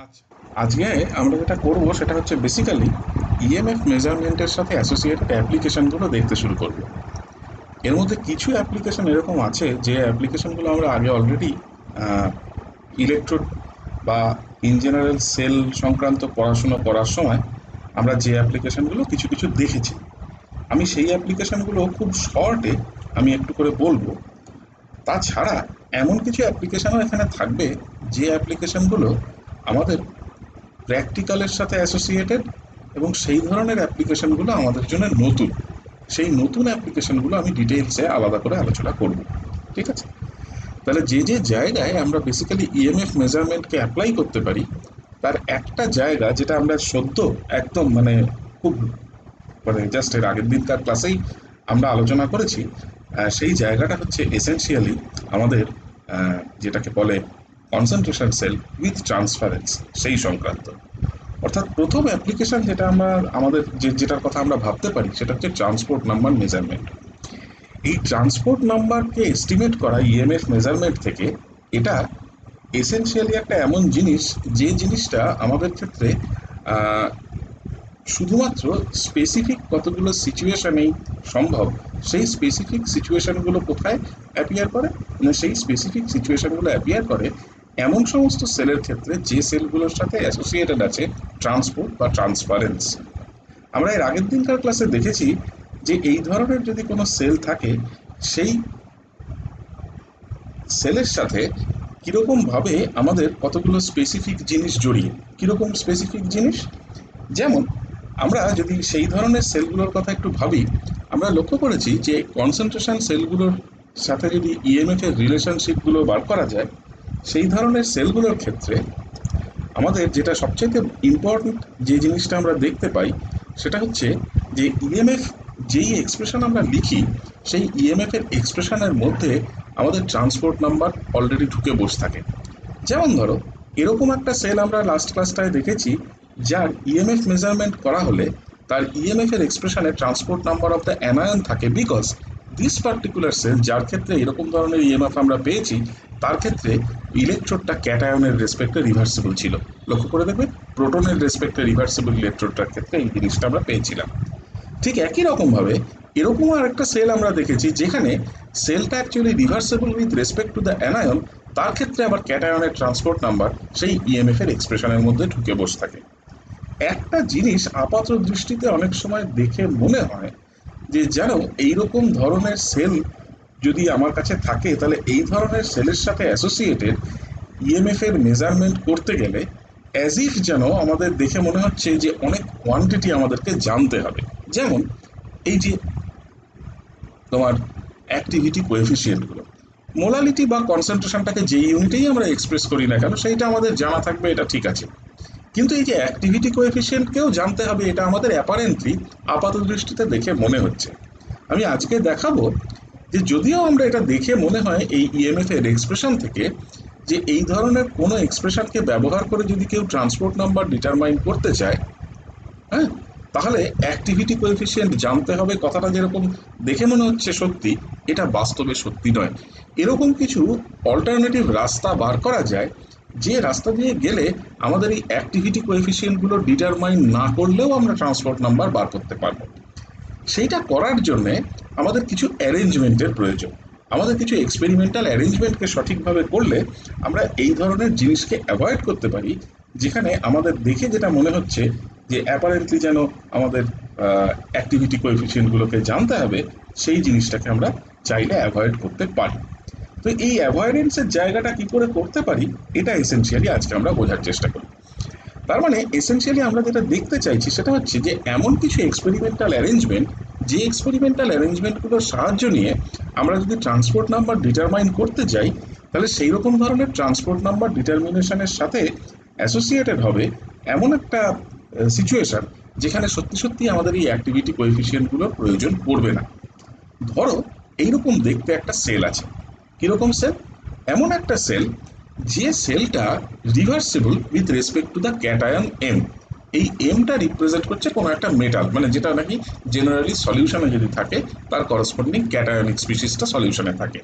আচ্ছা, আজকে আমরা যেটা করব সেটা হচ্ছে বেসিক্যালি ইএমএফ মেজারমেন্টের সাথে অ্যাসোসিয়েটেড অ্যাপ্লিকেশনগুলো দেখতে শুরু করব। এর মধ্যে কিছু অ্যাপ্লিকেশন এরকম আছে যে অ্যাপ্লিকেশনগুলো আমরা আগে অলরেডি ইলেকট্রোড বা ইন জেনারেল সেল সংক্রান্ত পড়াশুনো করার সময় আমরা যে অ্যাপ্লিকেশনগুলো কিছু কিছু দেখেছি। আমি সেই অ্যাপ্লিকেশনগুলো খুব শর্টে আমি একটু করে বলবো। তাছাড়া এমন কিছু অ্যাপ্লিকেশনও এখানে থাকবে যে অ্যাপ্লিকেশনগুলো আমাদের প্র্যাকটিক্যালের সাথে অ্যাসোসিয়েটেড এবং সেই ধরনের অ্যাপ্লিকেশনগুলো আমাদের জন্য নতুন। সেই নতুন অ্যাপ্লিকেশনগুলো আমি ডিটেইলসে আলাদা করে আলোচনা করব। ঠিক আছে? তাহলে যে যে জায়গায় আমরা বেসিক্যালি ইএমএফ মেজারমেন্টকে অ্যাপ্লাই করতে পারি, তার একটা জায়গা যেটা আমরা সদ্য একদম খুব জাস্ট এর আগের দিনকার ক্লাসেই আমরা আলোচনা করেছি। সেই জায়গাটা হচ্ছে এসেনশিয়ালি আমাদের যেটাকে বলে কনসেন্ট্রেশন সেল উইথ ট্রান্সফারেন্স, সেই সংক্রান্ত। অর্থাৎ প্রথম অ্যাপ্লিকেশন যেটা আমরা আমাদের যেটার কথা আমরা ভাবতে পারি সেটা হচ্ছে ট্রান্সপোর্ট নাম্বার মেজারমেন্ট। এই ট্রান্সপোর্ট নাম্বারকে এস্টিমেট করা ইএমএফ মেজারমেন্ট থেকে, এটা এসেনশিয়ালি একটা এমন জিনিস যে জিনিসটা আমাদের ক্ষেত্রে আহ, শুধুমাত্র স্পেসিফিক কতগুলো সিচুয়েশনেই সম্ভব। সেই স্পেসিফিক সিচুয়েশনগুলো কোথায় অ্যাপিয়ার করে, সেই স্পেসিফিক সিচুয়েশনগুলো অ্যাপিয়ার করে এমন সমস্ত সেলের ক্ষেত্রে যে সেলগুলোর সাথে অ্যাসোসিয়েটেড আছে ট্রান্সপোর্ট বা ট্রান্সফারেন্স। আমরা এর আগের দিনকার ক্লাসে দেখেছি যে এই ধরনের যদি কোনো সেল থাকে, সেই সেলের সাথে কীরকমভাবে আমাদের কতগুলো স্পেসিফিক জিনিস জড়িয়ে। কীরকম স্পেসিফিক জিনিস? যেমন আমরা যদি সেই ধরনের সেলগুলোর কথা একটু ভাবি, আমরা লক্ষ্য করেছি যে কনসেন্ট্রেশন সেলগুলোর সাথে যদি ইএমএফ এর রিলেশনশিপগুলো বার করা যায়, সেই ধরনের সেলগুলোর ক্ষেত্রে আমাদের যেটা সবচেয়ে ইম্পর্টেন্ট যে জিনিসটা আমরা দেখতে পাই সেটা হচ্ছে যে ইএমএফ যেই এক্সপ্রেশন আমরা লিখি, সেই ইএমএফ এর এক্সপ্রেশনের মধ্যে আমাদের ট্রান্সপোর্ট নাম্বার অলরেডি ঢুকে বসে থাকে। যেমন ধরো, এরকম একটা সেল আমরা লাস্ট ক্লাসটায় দেখেছি, যার ইএমএফ মেজারমেন্ট করা হলে তার ইএমএফ এর এক্সপ্রেশনে transport number of the anion থাকে, বিকজ দিস পার্টিকুলার সেল যার ক্ষেত্রে এরকম ধরনের ইএমএফ আমরা পেয়েছি, তার ক্ষেত্রে ইলেকট্রোডটা ক্যাটায়নের রেসপেক্টে রিভার্সিবল ছিল। লক্ষ্য করে দেখবে, প্রোটনের রেসপেক্টে রিভার্সিবল ইলেকট্রোডটার ক্ষেত্রে এই জিনিসটা আমরা পেয়েছিলাম। ঠিক একই রকমভাবে এরকম আর একটা সেল আমরা দেখেছি যেখানে সেলটা actually reversible with respect to the anion, তার ক্ষেত্রে আবার ক্যাটায়নের ট্রান্সপোর্ট নাম্বার সেই ইএমএফ এর এক্সপ্রেশনের মধ্যে ঢুকে বসে থাকে। একটা জিনিস আপাত দৃষ্টিতে অনেক সময় দেখে মনে হয় যে যেন এইরকম ধরনের সেল যদি আমার কাছে থাকে, তাহলে এই ধরনের সেলের সাথে অ্যাসোসিয়েটেড ইএমএফ এর মেজারমেন্ট করতে গেলে অ্যাজ ইফ যেন আমাদের দেখে মনে হচ্ছে যে অনেক কোয়ান্টিটি আমাদেরকে জানতে হবে। যেমন এই যে তোমার অ্যাক্টিভিটি কোএফিসিয়েন্টগুলো, মোলালিটি বা কনসেন্ট্রেশনটাকে যে ইউনিটেই আমরা এক্সপ্রেস করি না কেন, সেইটা আমাদের জানা থাকবে, এটা ঠিক আছে। কিন্তু এই যে অ্যাক্টিভিটি কোএফিসিয়েন্টকেও জানতে হবে, এটা আমাদের অ্যাপারেন্টলি আপাত দৃষ্টিতে দেখে মনে হচ্ছে। আমি আজকে দেখাবো যে যদিও আমরা এটা দেখে মনে হয় এই ইএমএফ এর এক্সপ্রেশন থেকে যে এই ধরনের কোনো এক্সপ্রেশনকে ব্যবহার করে যদি কেউ ট্রান্সপোর্ট নাম্বার ডিটারমাইন করতে চায়, হ্যাঁ, তাহলে অ্যাক্টিভিটি কোএফিসিয়েন্ট জানতে হবে, কথাটা যেরকম দেখে মনে হচ্ছে সত্যি, এটা বাস্তবে সত্যি নয়। এরকম কিছু অল্টারনেটিভ রাস্তা বার করা যায়, যে রাস্তা দিয়ে গেলে আমাদের এই অ্যাক্টিভিটি কোএফিসিয়েন্টগুলো ডিটারমাইন না করলেও আমরা ট্রান্সপোর্ট নাম্বার বার করতে পারবো। সেইটা করার জন্যে আমাদের কিছু অ্যারেঞ্জমেন্টের প্রয়োজন। আমাদের কিছু এক্সপেরিমেন্টাল অ্যারেঞ্জমেন্টকে সঠিকভাবে করলে আমরা এই ধরনের জিনিসকে অ্যাভয়েড করতে পারি, যেখানে আমাদের দেখে যেটা মনে হচ্ছে যে অ্যাপারেন্টলি যেন আমাদের অ্যাক্টিভিটি কোএফিসিয়েন্টগুলোকে জানতে হবে, সেই জিনিসটাকে আমরা চাইলে অ্যাভয়েড করতে পারি। তো এই অ্যাভয়েডেন্সের জায়গাটা কি করে করতে পারি, এটা এসেনশিয়ালি আজকে আমরা বোঝার চেষ্টা করি। তার মানে এসেনশিয়ালি আমরা যেটা দেখতে চাইছি সেটা হচ্ছে যে এমন কিছু এক্সপেরিমেন্টাল অ্যারেঞ্জমেন্ট, যে এক্সপেরিমেন্টাল অ্যারেঞ্জমেন্টগুলোর সাহায্য নিয়ে আমরা যদি ট্রান্সপোর্ট নাম্বার ডিটারমাইন করতে যাই, তাহলে সেই রকম ধরনের ট্রান্সপোর্ট নাম্বার ডিটারমিনেশনের সাথে অ্যাসোসিয়েটেড হবে এমন একটা সিচুয়েশন যেখানে সত্যি সত্যি আমাদের এই অ্যাক্টিভিটি কোএফিসিয়েন্টগুলোর প্রয়োজন পড়বে না। ধরো এইরকম দেখতে একটা সেল আছে। কিরকম সেল? এমন একটা সেল যে সেলটা reversible with respect to the cation M. এই এমটা রিপ্রেজেন্ট করছে কোনো একটা মেটাল, যেটা নাকি জেনারেলি সলিউশনে যদি থাকে তার করসপন্ডিং ক্যাটায়নিক স্পিসিসটা সলিউশনে থাকে।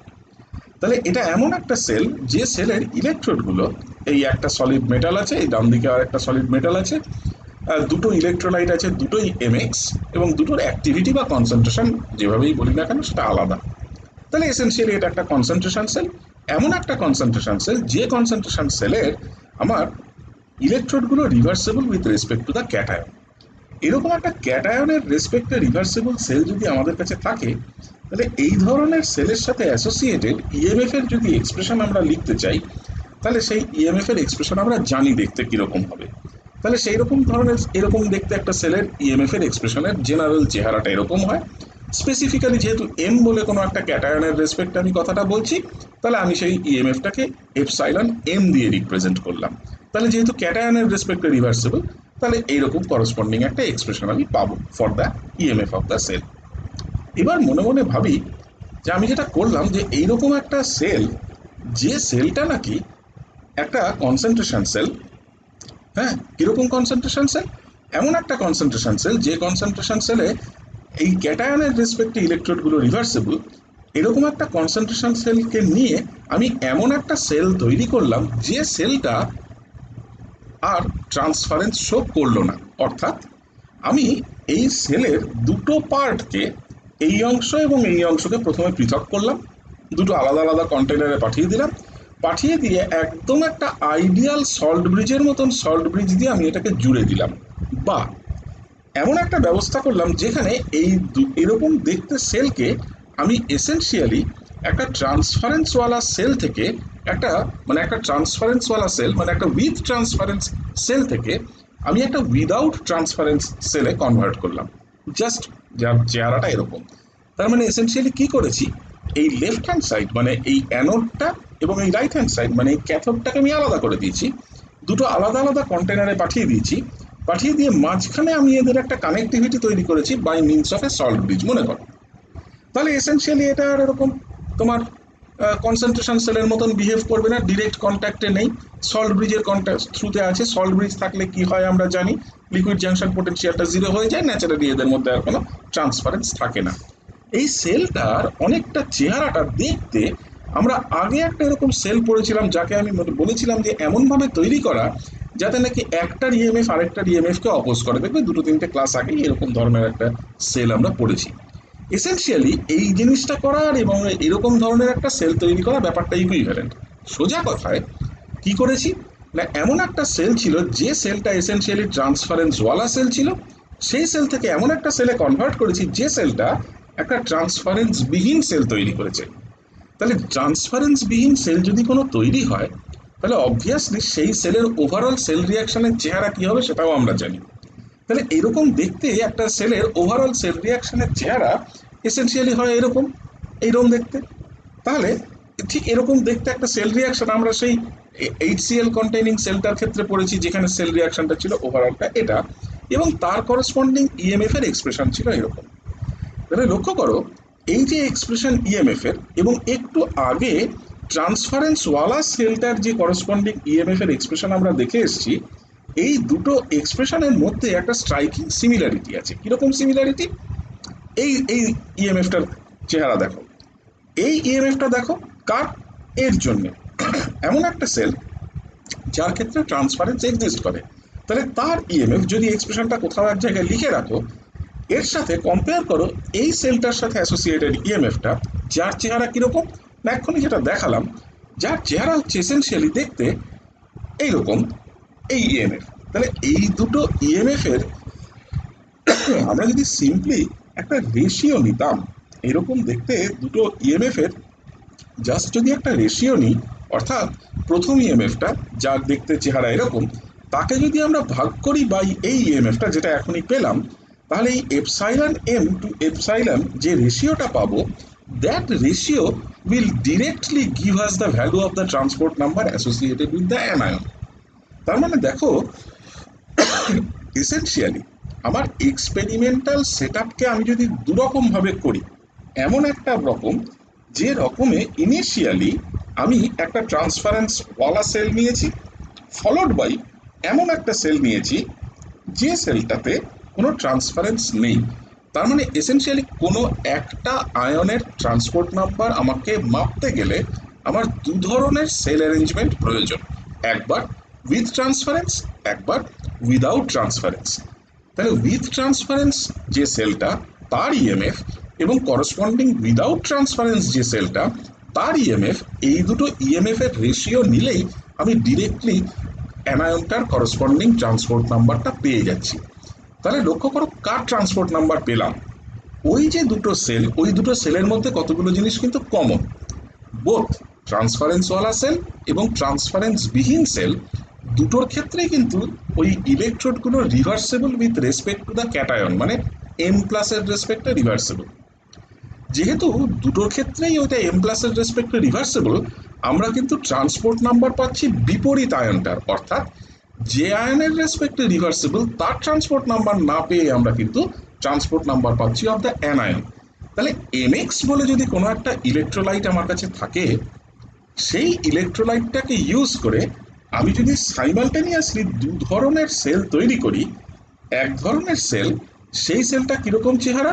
তাহলে এটা এমন একটা সেল যে সেলের ইলেকট্রোডগুলো, এই একটা সলিড মেটাল আছে, এই ডান দিকে আর একটা সলিড মেটাল আছে, দুটো ইলেকট্রোলাইট আছে, দুটোই এমএক্স, এবং দুটোর অ্যাক্টিভিটি বা কনসেন্ট্রেশন যেভাবেই বলি না কেন সেটা আলাদা। তাহলে এসেনশিয়ালি এটা একটা কনসেন্ট্রেশন সেল, এমন একটা কনসেন্ট্রেশন সেল যে কনসেন্ট্রেশন সেলের আমার ইলেকট্রোডগুলো reversible with respect to the cation. এরকম একটা ক্যাটায়নের রেসপেক্টে রিভার্সেবল সেল যদি আমাদের কাছে থাকে, তাহলে এই ধরনের সেলের সাথে অ্যাসোসিয়েটেড ইএমএফ এর যদি এক্সপ্রেশন আমরা লিখতে চাই, তাহলে সেই ইএমএফ এর এক্সপ্রেশন আমরা জানি দেখতে কিরকম হবে। তাহলে সেই রকম ধরনের এরকম দেখতে একটা সেলের ইএমএফ এর এক্সপ্রেশনের জেনারেল চেহারাটা এরকম হয়। স্পেসিফিক্যালি যেহেতু এম বলে কোনো একটা ক্যাটায়নের রেসপেক্টে আমি কথাটা বলছি, তাহলে আমি সেই ইএমএফটাকে এপসাইলন এম দিয়ে রিপ্রেজেন্ট করলাম। তাহলে যেহেতু ক্যাটায়নের রেসপেক্টে রিভার্সেবল, তাহলে এইরকম করসপন্ডিং একটা এক্সপ্রেশন আমি পাবো for the EMF of the cell. এবার মনে মনে ভাবি যে আমি যেটা করলাম যে এইরকম একটা সেল, যে সেলটা নাকি একটা কনসেন্ট্রেশন সেল, হ্যাঁ, কিরকম কনসেন্ট্রেশন সেল? এমন একটা কনসেন্ট্রেশন সেল যে কনসেন্ট্রেশন সেলে এই ক্যাটায়নের রেসপেক্টে ইলেকট্রোডগুলো রিভার্সেবল, এরকম একটা কনসেন্ট্রেশন সেলকে নিয়ে আমি এমন একটা সেল তৈরি করলাম যে সেলটা আর ট্রান্সফারেন্স শো করলো না। অর্থাৎ আমি এই সেলের দুটো পার্টকে, এই অংশ এবং এই অংশকে প্রথমে পৃথক করলাম, দুটো আলাদা আলাদা কন্টেনারে পাঠিয়ে দিলাম, পাঠিয়ে দিয়ে একদম একটা আইডিয়াল সল্ট ব্রিজের মতন সল্ট ব্রিজ দিয়ে আমি এটাকে জুড়ে দিলাম। বা এমন একটা ব্যবস্থা করলাম যেখানে এই এরকম দেখতে সেলকে আমি এসেনশিয়ালি একটা ট্রান্সফারেন্সওয়ালা সেল থেকে একটা, মানে একটা ট্রান্সফারেন্সওয়ালা সেল, মানে একটা উইথ ট্রান্সফারেন্স সেল থেকে আমি একটা উইদাউট ট্রান্সফারেন্স সেলে কনভার্ট করলাম। জাস্ট যার চেহারাটা এরকম। তার মানে এসেনশিয়ালি কি করেছি, এই লেফট হ্যান্ড সাইড মানে এই অ্যানোডটা এবং এই রাইট হ্যান্ড সাইড মানে এই ক্যাথোডটাকে আমি আলাদা করে দিয়েছি, দুটো আলাদা আলাদা কন্টেনারে পাঠিয়ে দিয়েছি, পাঠিয়ে দিয়ে মাঝখানে আমি এদের একটা কানেক্টিভিটি তৈরি করেছি by means of a salt bridge, মনে করো। তাহলে এসেনশিয়ালি এটা আর এরকম তোমার কনসেন্ট্রেশন সেলের মতন বিহেভ করবে না, ডিরেক্ট কন্ট্যাক্টে নেই, সল্ট ব্রিজের কন্ট্যাক্ট থ্রুতে আছে। সল্ট ব্রিজ থাকলে কি হয় আমরা জানি, লিকুইড জাংশন পোটেনশিয়ালটা জিরো হয়ে যায়, ন্যাচারালি এদের মধ্যে আর কোনো ট্রান্সফারেন্স থাকে না। এই সেলটার অনেকটা চেহারাটা দেখতে আমরা আগে একটা এরকম সেল পড়েছিলাম, যাকে আমি বলেছিলাম যে এমনভাবে তৈরি করা যাতে নাকি একটার ইএমএফ আরেকটার ইএমএফকে অপোজ করে। দেখবে দুটো তিনটে ক্লাস আগে এরকম ধরনের একটা সেল আমরা পড়েছি। এসেনশিয়ালি এই জিনিসটা করার এবং এরকম ধরনের একটা সেল তৈরি করা ব্যাপারটা ইকুইভ্যালেন্ট। সোজা কথায় কি করেছি না, এমন একটা সেল ছিল যে সেলটা এসেনশিয়ালি ট্রান্সফারেন্সওয়ালা সেল ছিল, সেই সেল থেকে এমন একটা সেলে কনভার্ট করেছি যে সেলটা একটা ট্রান্সফারেন্স বিহীন সেল তৈরি করেছে। তাহলে ট্রান্সফারেন্স বিহীন সেল যদি কোনো তৈরি হয়, তাহলে অবভিয়াসলি সেই সেলের ওভারঅল সেল রিয়াকশনের চেহারা কি হবে সেটাও আমরা জানি। তাহলে এরকম দেখতে একটা সেলের ওভারঅল সেল রিয়াকশনের চেহারা এসেনশিয়ালি হয় এরকম, এইরকম দেখতে। তাহলে ঠিক এরকম দেখতে একটা সেল রিয়াকশন আমরা সেই HCl কন্টেইনিং সেলটার ক্ষেত্রে পড়েছি, যেখানে সেল রিয়াকশনটা ছিল ওভারঅলটা এটা, এবং তার করসপন্ডিং ইএমএফ এর এক্সপ্রেশন ছিল এরকম। তাহলে লক্ষ্য করো, এই যে এক্সপ্রেশন ইএমএফ এর এবং একটু আগে ট্রান্সফারেন্সওয়ালা সেলটার যে করসপন্ডিং ইএমএফ এর এক্সপ্রেশন আমরা দেখে এসেছি, এই দুটো এক্সপ্রেশনের মধ্যে একটা স্ট্রাইকিং সিমিলারিটি আছে। কিরকম সিমিলারিটি? এই এই ইএমএফটার চেহারা দেখো, এই ইএমএফটা দেখো কার, এর জন্য। এমন একটা সেল যার ক্ষেত্রে ট্রান্সফারেন্স এক্সিস্ট করে, তাহলে তার ইএমএফ যদি এক্সপ্রেশনটা কোথাও এক জায়গায় লিখে রাখো, এর সাথে কম্পেয়ার করো এই সেলটার সাথে অ্যাসোসিয়েটেড ইএমএফটা, যার চেহারা কিরকম না এক্ষুনি যেটা দেখালাম, যার চেহারা হচ্ছে এসেনশিয়ালি দেখতে এইরকম, এই ইএমএফ। তাহলে এই দুটো ইএমএফ এর আমরা যদি সিম্পলি একটা রেশিও নিতাম, এরকম দেখতে দুটো ইএমএফ এর জাস্ট যদি একটা রেশিও নিই, অর্থাৎ প্রথম ইএমএফটা যার দেখতে চেহারা এরকম, তাকে যদি আমরা ভাগ করি বাই এই ইএমএফটা যেটা এখনই পেলাম, তাহলে এই এপসাইলন এম টু এপসাইলন যে রেশিওটা পাবো, that ratio will directly give us the value of the transport number associated with the anion. তার মানে দেখো, এসেনশিয়ালি আমার এক্সপেরিমেন্টাল সেট আপকে আমি যদি দুরকমভাবে করি, এমন একটা রকম যে রকমে ইনিশিয়ালি আমি একটা ট্রান্সফারেন্সওয়ালা সেল নিয়েছি, ফলোড বাই এমন একটা সেল নিয়েছি যে সেলটাতে কোনো ট্রান্সফারেন্স নেই। তার মানে এসেনশিয়ালি কোনো একটা আয়নের ট্রান্সপোর্ট নাম্বার আমাকে মাপতে গেলে আমার দু ধরনের সেল অ্যারেঞ্জমেন্ট প্রয়োজন, একবার উইথ ট্রান্সফারেন্স, একবার উইদাউট ট্রান্সফারেন্স। তাহলে উইথ ট্রান্সফারেন্স যে সেলটা তার ইএমএফ এবং করসপন্ডিং উইদাউট ট্রান্সফারেন্স যে সেলটা তার ইএমএফ, এই দুটো ইএমএফ এর রেশিও নিলেই আমি ডিরেক্টলি অ্যানায়নটার করসপন্ডিং ট্রান্সপোর্ট নাম্বারটা পেয়ে যাচ্ছি। তাহলে লক্ষ্য করো কার ট্রান্সপোর্ট নাম্বার পেলাম, ওই যে দুটো সেল, ওই দুটো সেলের মধ্যে কতগুলো জিনিস কিন্তু কমন। বোথ ট্রান্সফারেন্সওয়ালা সেল এবং ট্রান্সফারেন্স বিহীন সেল দুটোর ক্ষেত্রেই কিন্তু ওই ইলেকট্রোডগুলো reversible with respect to the cation, মানে এম প্লাসের রেসপেক্টে রিভার্সেবল। যেহেতু দুটোর ক্ষেত্রেই ওইটা এম প্লাসের রেসপেক্টে রিভার্সেবল, আমরা কিন্তু ট্রান্সপোর্ট নাম্বার পাচ্ছি বিপরীত আয়নটার, অর্থাৎ যে আয়নের রেসপেক্টে রিভার্সেবল তার ট্রান্সপোর্ট নাম্বার না পেয়ে আমরা কিন্তু ট্রান্সপোর্ট নাম্বার পাচ্ছি অফ দ্য অ্যানায়ন। তাহলে এমএক্স বলে যদি কোনো একটা ইলেকট্রোলাইট আমার কাছে থাকে, সেই ইলেকট্রোলাইটটাকে ইউজ করে আমি যদি সাইমালটেনিয়াসলি দু ধরনের সেল তৈরি করি, এক ধরনের সেল, সেই সেলটা কিরকম চেহারা,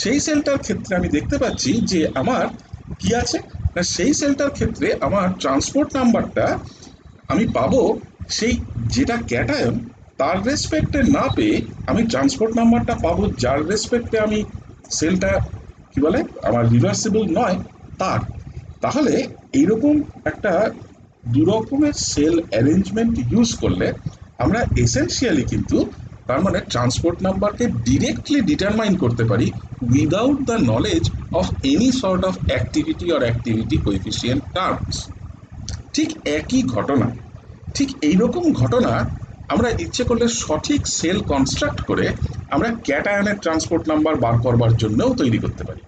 সেই সেলটার ক্ষেত্রে আমি দেখতে পাচ্ছি যে আমার কি আছে না, সেই সেলটার ক্ষেত্রে আমার ট্রান্সপোর্ট নাম্বারটা আমি পাবো সেই যেটা ক্যাটায়ন তার রেসপেক্টে না পেয়ে আমি ট্রান্সপোর্ট নাম্বারটা পাবো যার রেসপেক্টে আমি সেলটা কি বলে আমার রিভার্সিবল নয় তার। তাহলে এইরকম একটা দু রকমের সেল অ্যারেঞ্জমেন্ট ইউজ করলে আমরা এসেনশিয়ালি কিন্তু তার মানে ট্রান্সপোর্ট নাম্বারকে ডিরেক্টলি ডিটারমাইন করতে পারি without the knowledge of any sort of activity or activity coefficient terms. ঠিক একই ঘটনা, ঠিক এইরকম ঘটনা আমরা ইচ্ছে করলে সঠিক সেল কনস্ট্রাক্ট করে আমরা ক্যাটায়নের ট্রান্সপোর্ট নাম্বার বার করবার জন্যও তৈরি করতে পারি।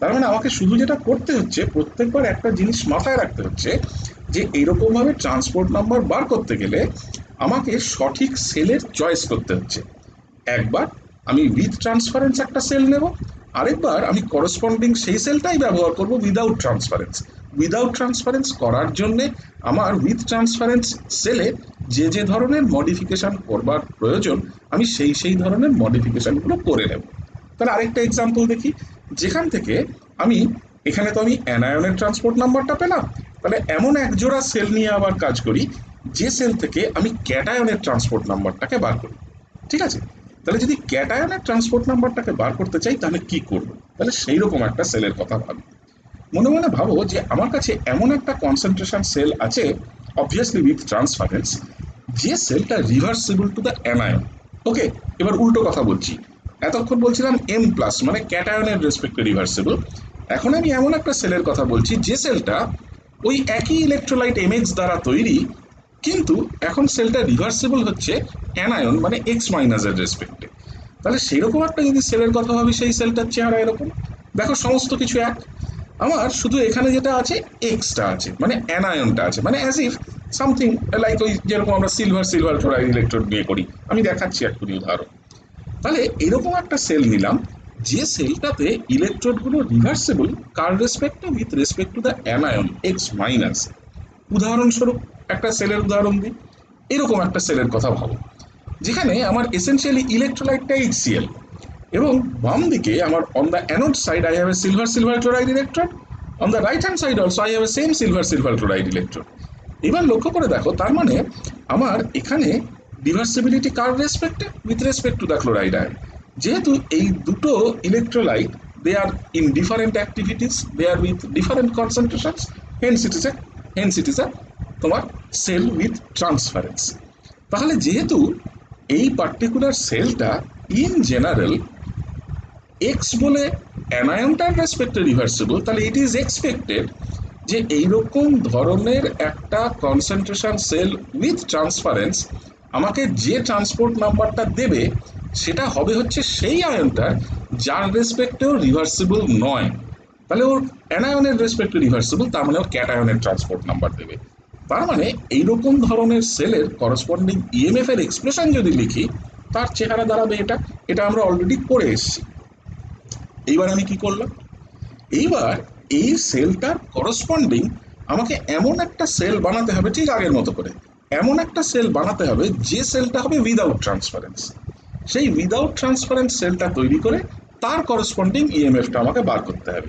তার মানে আমাকে শুধু যেটা করতে হচ্ছে, প্রত্যেকবার একটা জিনিস মাথায় রাখতে হচ্ছে যে এইরকমভাবে ট্রান্সপোর্ট নাম্বার বার করতে গেলে আমাকে সঠিক সেলের চয়েস করতে হচ্ছে। একবার আমি উইথ ট্রান্সফারেন্স একটা সেল নেব, আরেকবার আমি করসপন্ডিং সেই সেলটাই ব্যবহার করব উইদাউট ট্রান্সফারেন্স। উইদাউট ট্রান্সফারেন্স করার জন্যে আমার উইথ ট্রান্সফারেন্স সেলে যে যে ধরনের মডিফিকেশন করবার প্রয়োজন আমি সেই ধরনের মডিফিকেশনগুলো করে নেব। তাহলে আরেকটা এক্সাম্পল দেখি, যেখান থেকে আমি এখানে তো আমি অ্যানায়নের ট্রান্সপোর্ট নাম্বারটা পেলাম, তাহলে এমন এক জোড়া সেল নিয়ে আবার কাজ করি যে সেল থেকে আমি ক্যাটায়নের ট্রান্সপোর্ট নাম্বারটাকে বার করি। ঠিক আছে, তাহলে যদি ক্যাটায়নের ট্রান্সপোর্ট নাম্বারটাকে বার করতে চাই তাহলে কি করব, তাহলে সেই রকম একটা সেলের কথা ভাবি। মনে মনে ভাবো যে আমার কাছে এমন একটা কনসেন্ট্রেশন সেল আছে, অবভিয়াসলি উইথ ট্রান্সফারেন্স, যে সেলটা রিভার্সিবল টু দ্য অ্যানায়ন। ওকে, এবার উল্টো কথা বলছি, এতক্ষণ বলছিলাম এম প্লাস মানে ক্যাটায়নের রেসপেক্টে রিভার্সিবল, এখন আমি এমন একটা সেলের কথা বলছি যে সেলটা ওই একই ইলেকট্রোলাইট এমএক্স দ্বারা তৈরি, কিন্তু এখন সেলটা রিভার্সিবল হচ্ছে অ্যানায়ন মানে এক্স মাইনাসের রেসপেক্টে। তাহলে সেইরকম একটা যদি সেলের কথা ভাবি, সেই সেলটার চেহারা এরকম, দেখো সমস্ত কিছু এক, আমার শুধু এখানে যেটা আছে এক্সটা আছে মানে অ্যানায়নটা আছে, মানে অ্যাজ ইফ সামথিং লাইক ওই যেরকম আমরা সিলভার সিলভার ক্লোরাইড ইলেকট্রোড নিয়ে করি, আমি দেখাচ্ছি এক্ষুনি উদাহরণ। তাহলে এরকম একটা সেল নিলাম যে সেলটাতে ইলেকট্রোডগুলো রিভার্সেবল কার রেসপেক্টে, with respect to the anion X minus. উদাহরণস্বরূপ একটা সেলের উদাহরণ দিই, এরকম একটা সেলের কথা ভাবো যেখানে আমার এসেনশিয়ালি ইলেকট্রোলাইটটা HCl এবং বাম দিকে আমার on the anode side I have a silver silver chloride electrode, on the right hand side also I have a same silver silver chloride electrode. এবার লক্ষ্য করে দেখো, তার মানে আমার এখানে রিভার্সিবিলিটি কার রেসপেক্টে, with respect to the chloride ion. যেহেতু এই দুটো electrolyte they are in different activities, they are with different concentrations, hence it is a তোমার সেল উইথ ট্রান্সফারেন্স। তাহলে যেহেতু এই পার্টিকুলার সেলটা ইন জেনারেল এক্স বলে অ্যানায়নটার রেসপেক্টে রিভার্সিবল, তাহলে ইট ইজ এক্সপেক্টেড যে এইরকম ধরনের একটা কনসেন্ট্রেশন সেল উইথ ট্রান্সফারেন্স আমাকে যে ট্রান্সপোর্ট নাম্বারটা দেবে সেটা হবে হচ্ছে সেই আয়নটার যার রেসপেক্টেও রিভার্সিবল নয়। তাহলে ওর অ্যানায়নের রেসপেক্টে রিভার্সিবল, তার মানে ওর ক্যাটায়নের ট্রান্সপোর্ট নাম্বার দেবে। তার মানে এইরকম ধরনের সেলের করসপন্ডিং ইএমএফ এর এক্সপ্রেশন যদি লিখি তার চেহারা দাঁড়াবে এটা, এটা আমরা অলরেডি করে এসেছি। এইবার আমি কি করলাম, এইবার এই সেলটার করসপন্ডিং আমাকে এমন একটা সেল বানাতে হবে ঠিক আগের মতো করে, এমন একটা সেল বানাতে হবে যে সেলটা হবে উইদাউট ট্রান্সফারেন্স। সেই উইদাউট ট্রান্সফারেন্স সেলটা তৈরি করে তার করসপন্ডিং ইএমএফটা আমাকে বার করতে হবে।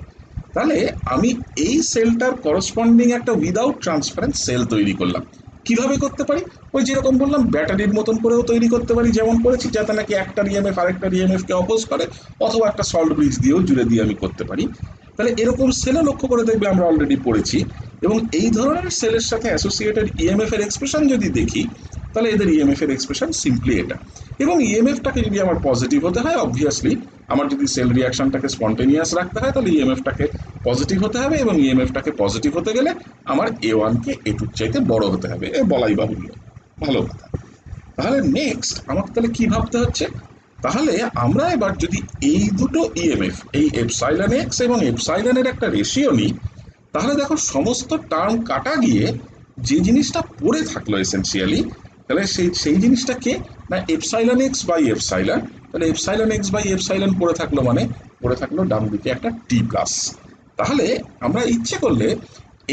তাহলে আমি এই সেলটার করসপন্ডিং একটা উইদাউট ট্রান্সপারেন্ট সেল তৈরি করলাম। কিভাবে করতে পারি? ওই যেরকম বললাম ব্যাটারির মতন করেও তৈরি করতে পারি, যেমন করেছি, যাতে নাকি একটা ইএমএফ আরেকটা ইএমএফ কে অপোজ করে, অথবা একটা সল্ট ব্রিজ দিয়েও জুড়ে দিয়ে আমি করতে পারি। তাহলে এরকম সেলও লক্ষ্য করে দেখবে আমরা অলরেডি পড়েছি। এবং এই ধরনের সেলের সাথে অ্যাসোসিয়েটেড ইএমএফ এর এক্সপ্রেশন যদি দেখি, তাহলে এদের ইএমএফ এর এক্সপ্রেশন সিম্পলি এটা। এবং ইএমএফটাকে যদি আমার পজিটিভ হতে হয়, অবভিয়াসলি আমার যদি সেল রিয়াকশনটাকে স্পন্টেনিয়াস রাখতে হয়, তাহলে ইএমএফটাকে পজিটিভ হতে হবে, এবং ইএমএফটাকে পজিটিভ হতে গেলে আমার A1 কে A2 চাইতে বড় হতে হবে, এ বলাই বাহুল্য। ভালো কথা। তাহলে নেক্সট আমাকে তাহলে কি ভাবতে হচ্ছে? তাহলে আমরা এবার যদি এই দুটো ইএমএফ, এই এপসাইলন এক্স এবং এপসাইলনের একটা রেশিও নিই, তাহলে দেখো সমস্ত টার্ম কাটা গিয়ে যে জিনিসটা পড়ে থাকলো এসেন্সিয়ালি, তাহলে সেই সেই জিনিসটা কে না এপসাইলন এক্স বাই এপসাইলন। তাহলে এপসাইলন এক্স বাই এপসাইলন পড়ে থাকলো, মানে পড়ে থাকলো ডান দিকে একটা টি প্লাস। তাহলে আমরা ইচ্ছে করলে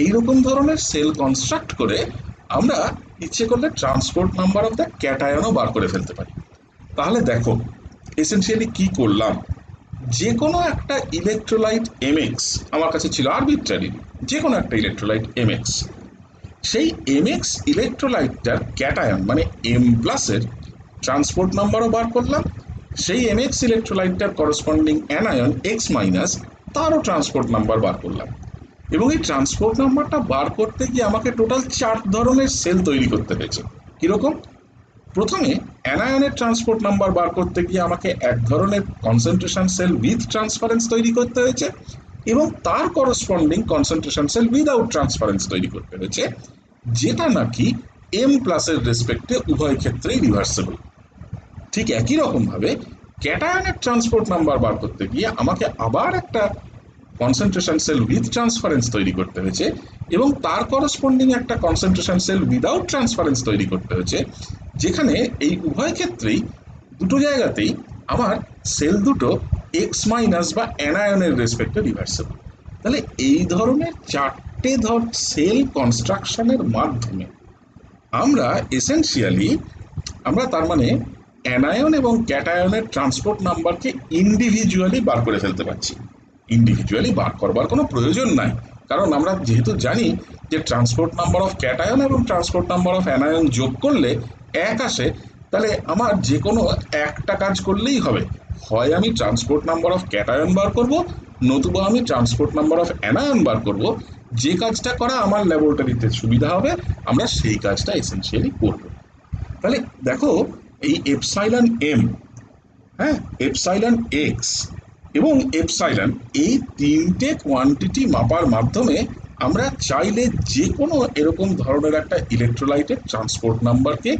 এইরকম ধরনের সেল কনস্ট্রাক্ট করে আমরা ইচ্ছে করলে ট্রান্সপোর্ট নাম্বার অফ দ্য ক্যাটায়নও বার করে ফেলতে পারি। তাহলে দেখো এসেন্সিয়ালি কি করলাম, যে কোনো একটা ইলেকট্রোলাইট এমএক্স আমার কাছে ছিল আরবিট্রারি, যে কোনো একটা ইলেকট্রোলাইট এমএক্স, সেই এমএক্স ইলেকট্রোলাইটটার ক্যাটায়ন মানে এম প্লাসের ট্রান্সপোর্ট নাম্বারও বার করলাম, সেই এমএক্স ইলেকট্রোলাইটটার করসপন্ডিং অ্যানায়ন এক্স মাইনাস, তারও ট্রান্সপোর্ট নাম্বার বার করলাম। এবং এই ট্রান্সপোর্ট নাম্বারটা বার করতে গিয়ে আমাকে টোটাল 4 ধরনের সেল তৈরি করতে হয়েছে। কিরকম? প্রথমে অ্যানায়নের ট্রান্সপোর্ট নাম্বার বার করতে গিয়ে আমাকে এক ধরনের কনসেন্ট্রেশন সেল উইথ ট্রান্সপারেন্স তৈরি করতে হয়েছে, এবং তার corresponding concentration cell without transference তৈরি করতে হয়েছে, যেটা নাকি এম প্লাসের রেসপেক্টে উভয় ক্ষেত্রেই রিভার্সেবল। ঠিক একই রকম ভাবে ক্যাটায়নের ট্রান্সপোর্ট নাম্বার বার করতে গিয়ে আমাকে আবার একটা কনসেন্ট্রেশন সেল উইথ ট্রান্সপারেন্স তৈরি করতে হয়েছে, এবং তার করসপন্ডিং একটা কনসেন্ট্রেশন সেল উইদাউট ট্রান্সপারেন্স তৈরি করতে হয়েছে, যেখানে এই উভয় ক্ষেত্রেই দুটো জায়গাতেই আমার সেল দুটো এক্স মাইনাস বা অ্যানায়নের রেসপেক্টে রিভার্সেবল। তাহলে এই ধরনের 4টে সেল কনস্ট্রাকশনের মাধ্যমে আমরা এসেনশিয়ালি আমরা তার মানে অ্যানায়ন এবং ক্যাটায়নের ট্রান্সপোর্ট নাম্বারকে ইন্ডিভিজুয়ালি বার করে ফেলতে পারছি। ইন্ডিভিজুয়ালি বার করবার কোনো প্রয়োজন নাই, কারণ আমরা যেহেতু জানি যে ট্রান্সপোর্ট নাম্বার অফ ক্যাটায়ন এবং ট্রান্সপোর্ট নাম্বার অফ অ্যানায়ন যোগ করলে 1 আসে, তাহলে আমার যে কোনো একটা কাজ করলেই হবে। হয় আমি ট্রান্সপোর্ট নাম্বার অফ ক্যাটায়ন বার করব, নতুবা আমি ট্রান্সপোর্ট নাম্বার অফ অ্যানায়ন বার করব। যে কাজটা করা আমার ল্যাবরেটরিতে সুবিধা হবে, আমরা সেই কাজটা এসেনশিয়ালি করব। তাহলে দেখো এই এপসাইলন এম, হ্যাঁ, এপসাইলন এক্স এবং এপসাইলন, এই 3টে কোয়ান্টিটি মাপার মাধ্যমে আমরা চাইলে যে কোনো এরকম ধরনের একটা ইলেকট্রোলাইটের ট্রান্সপোর্ট নাম্বারকে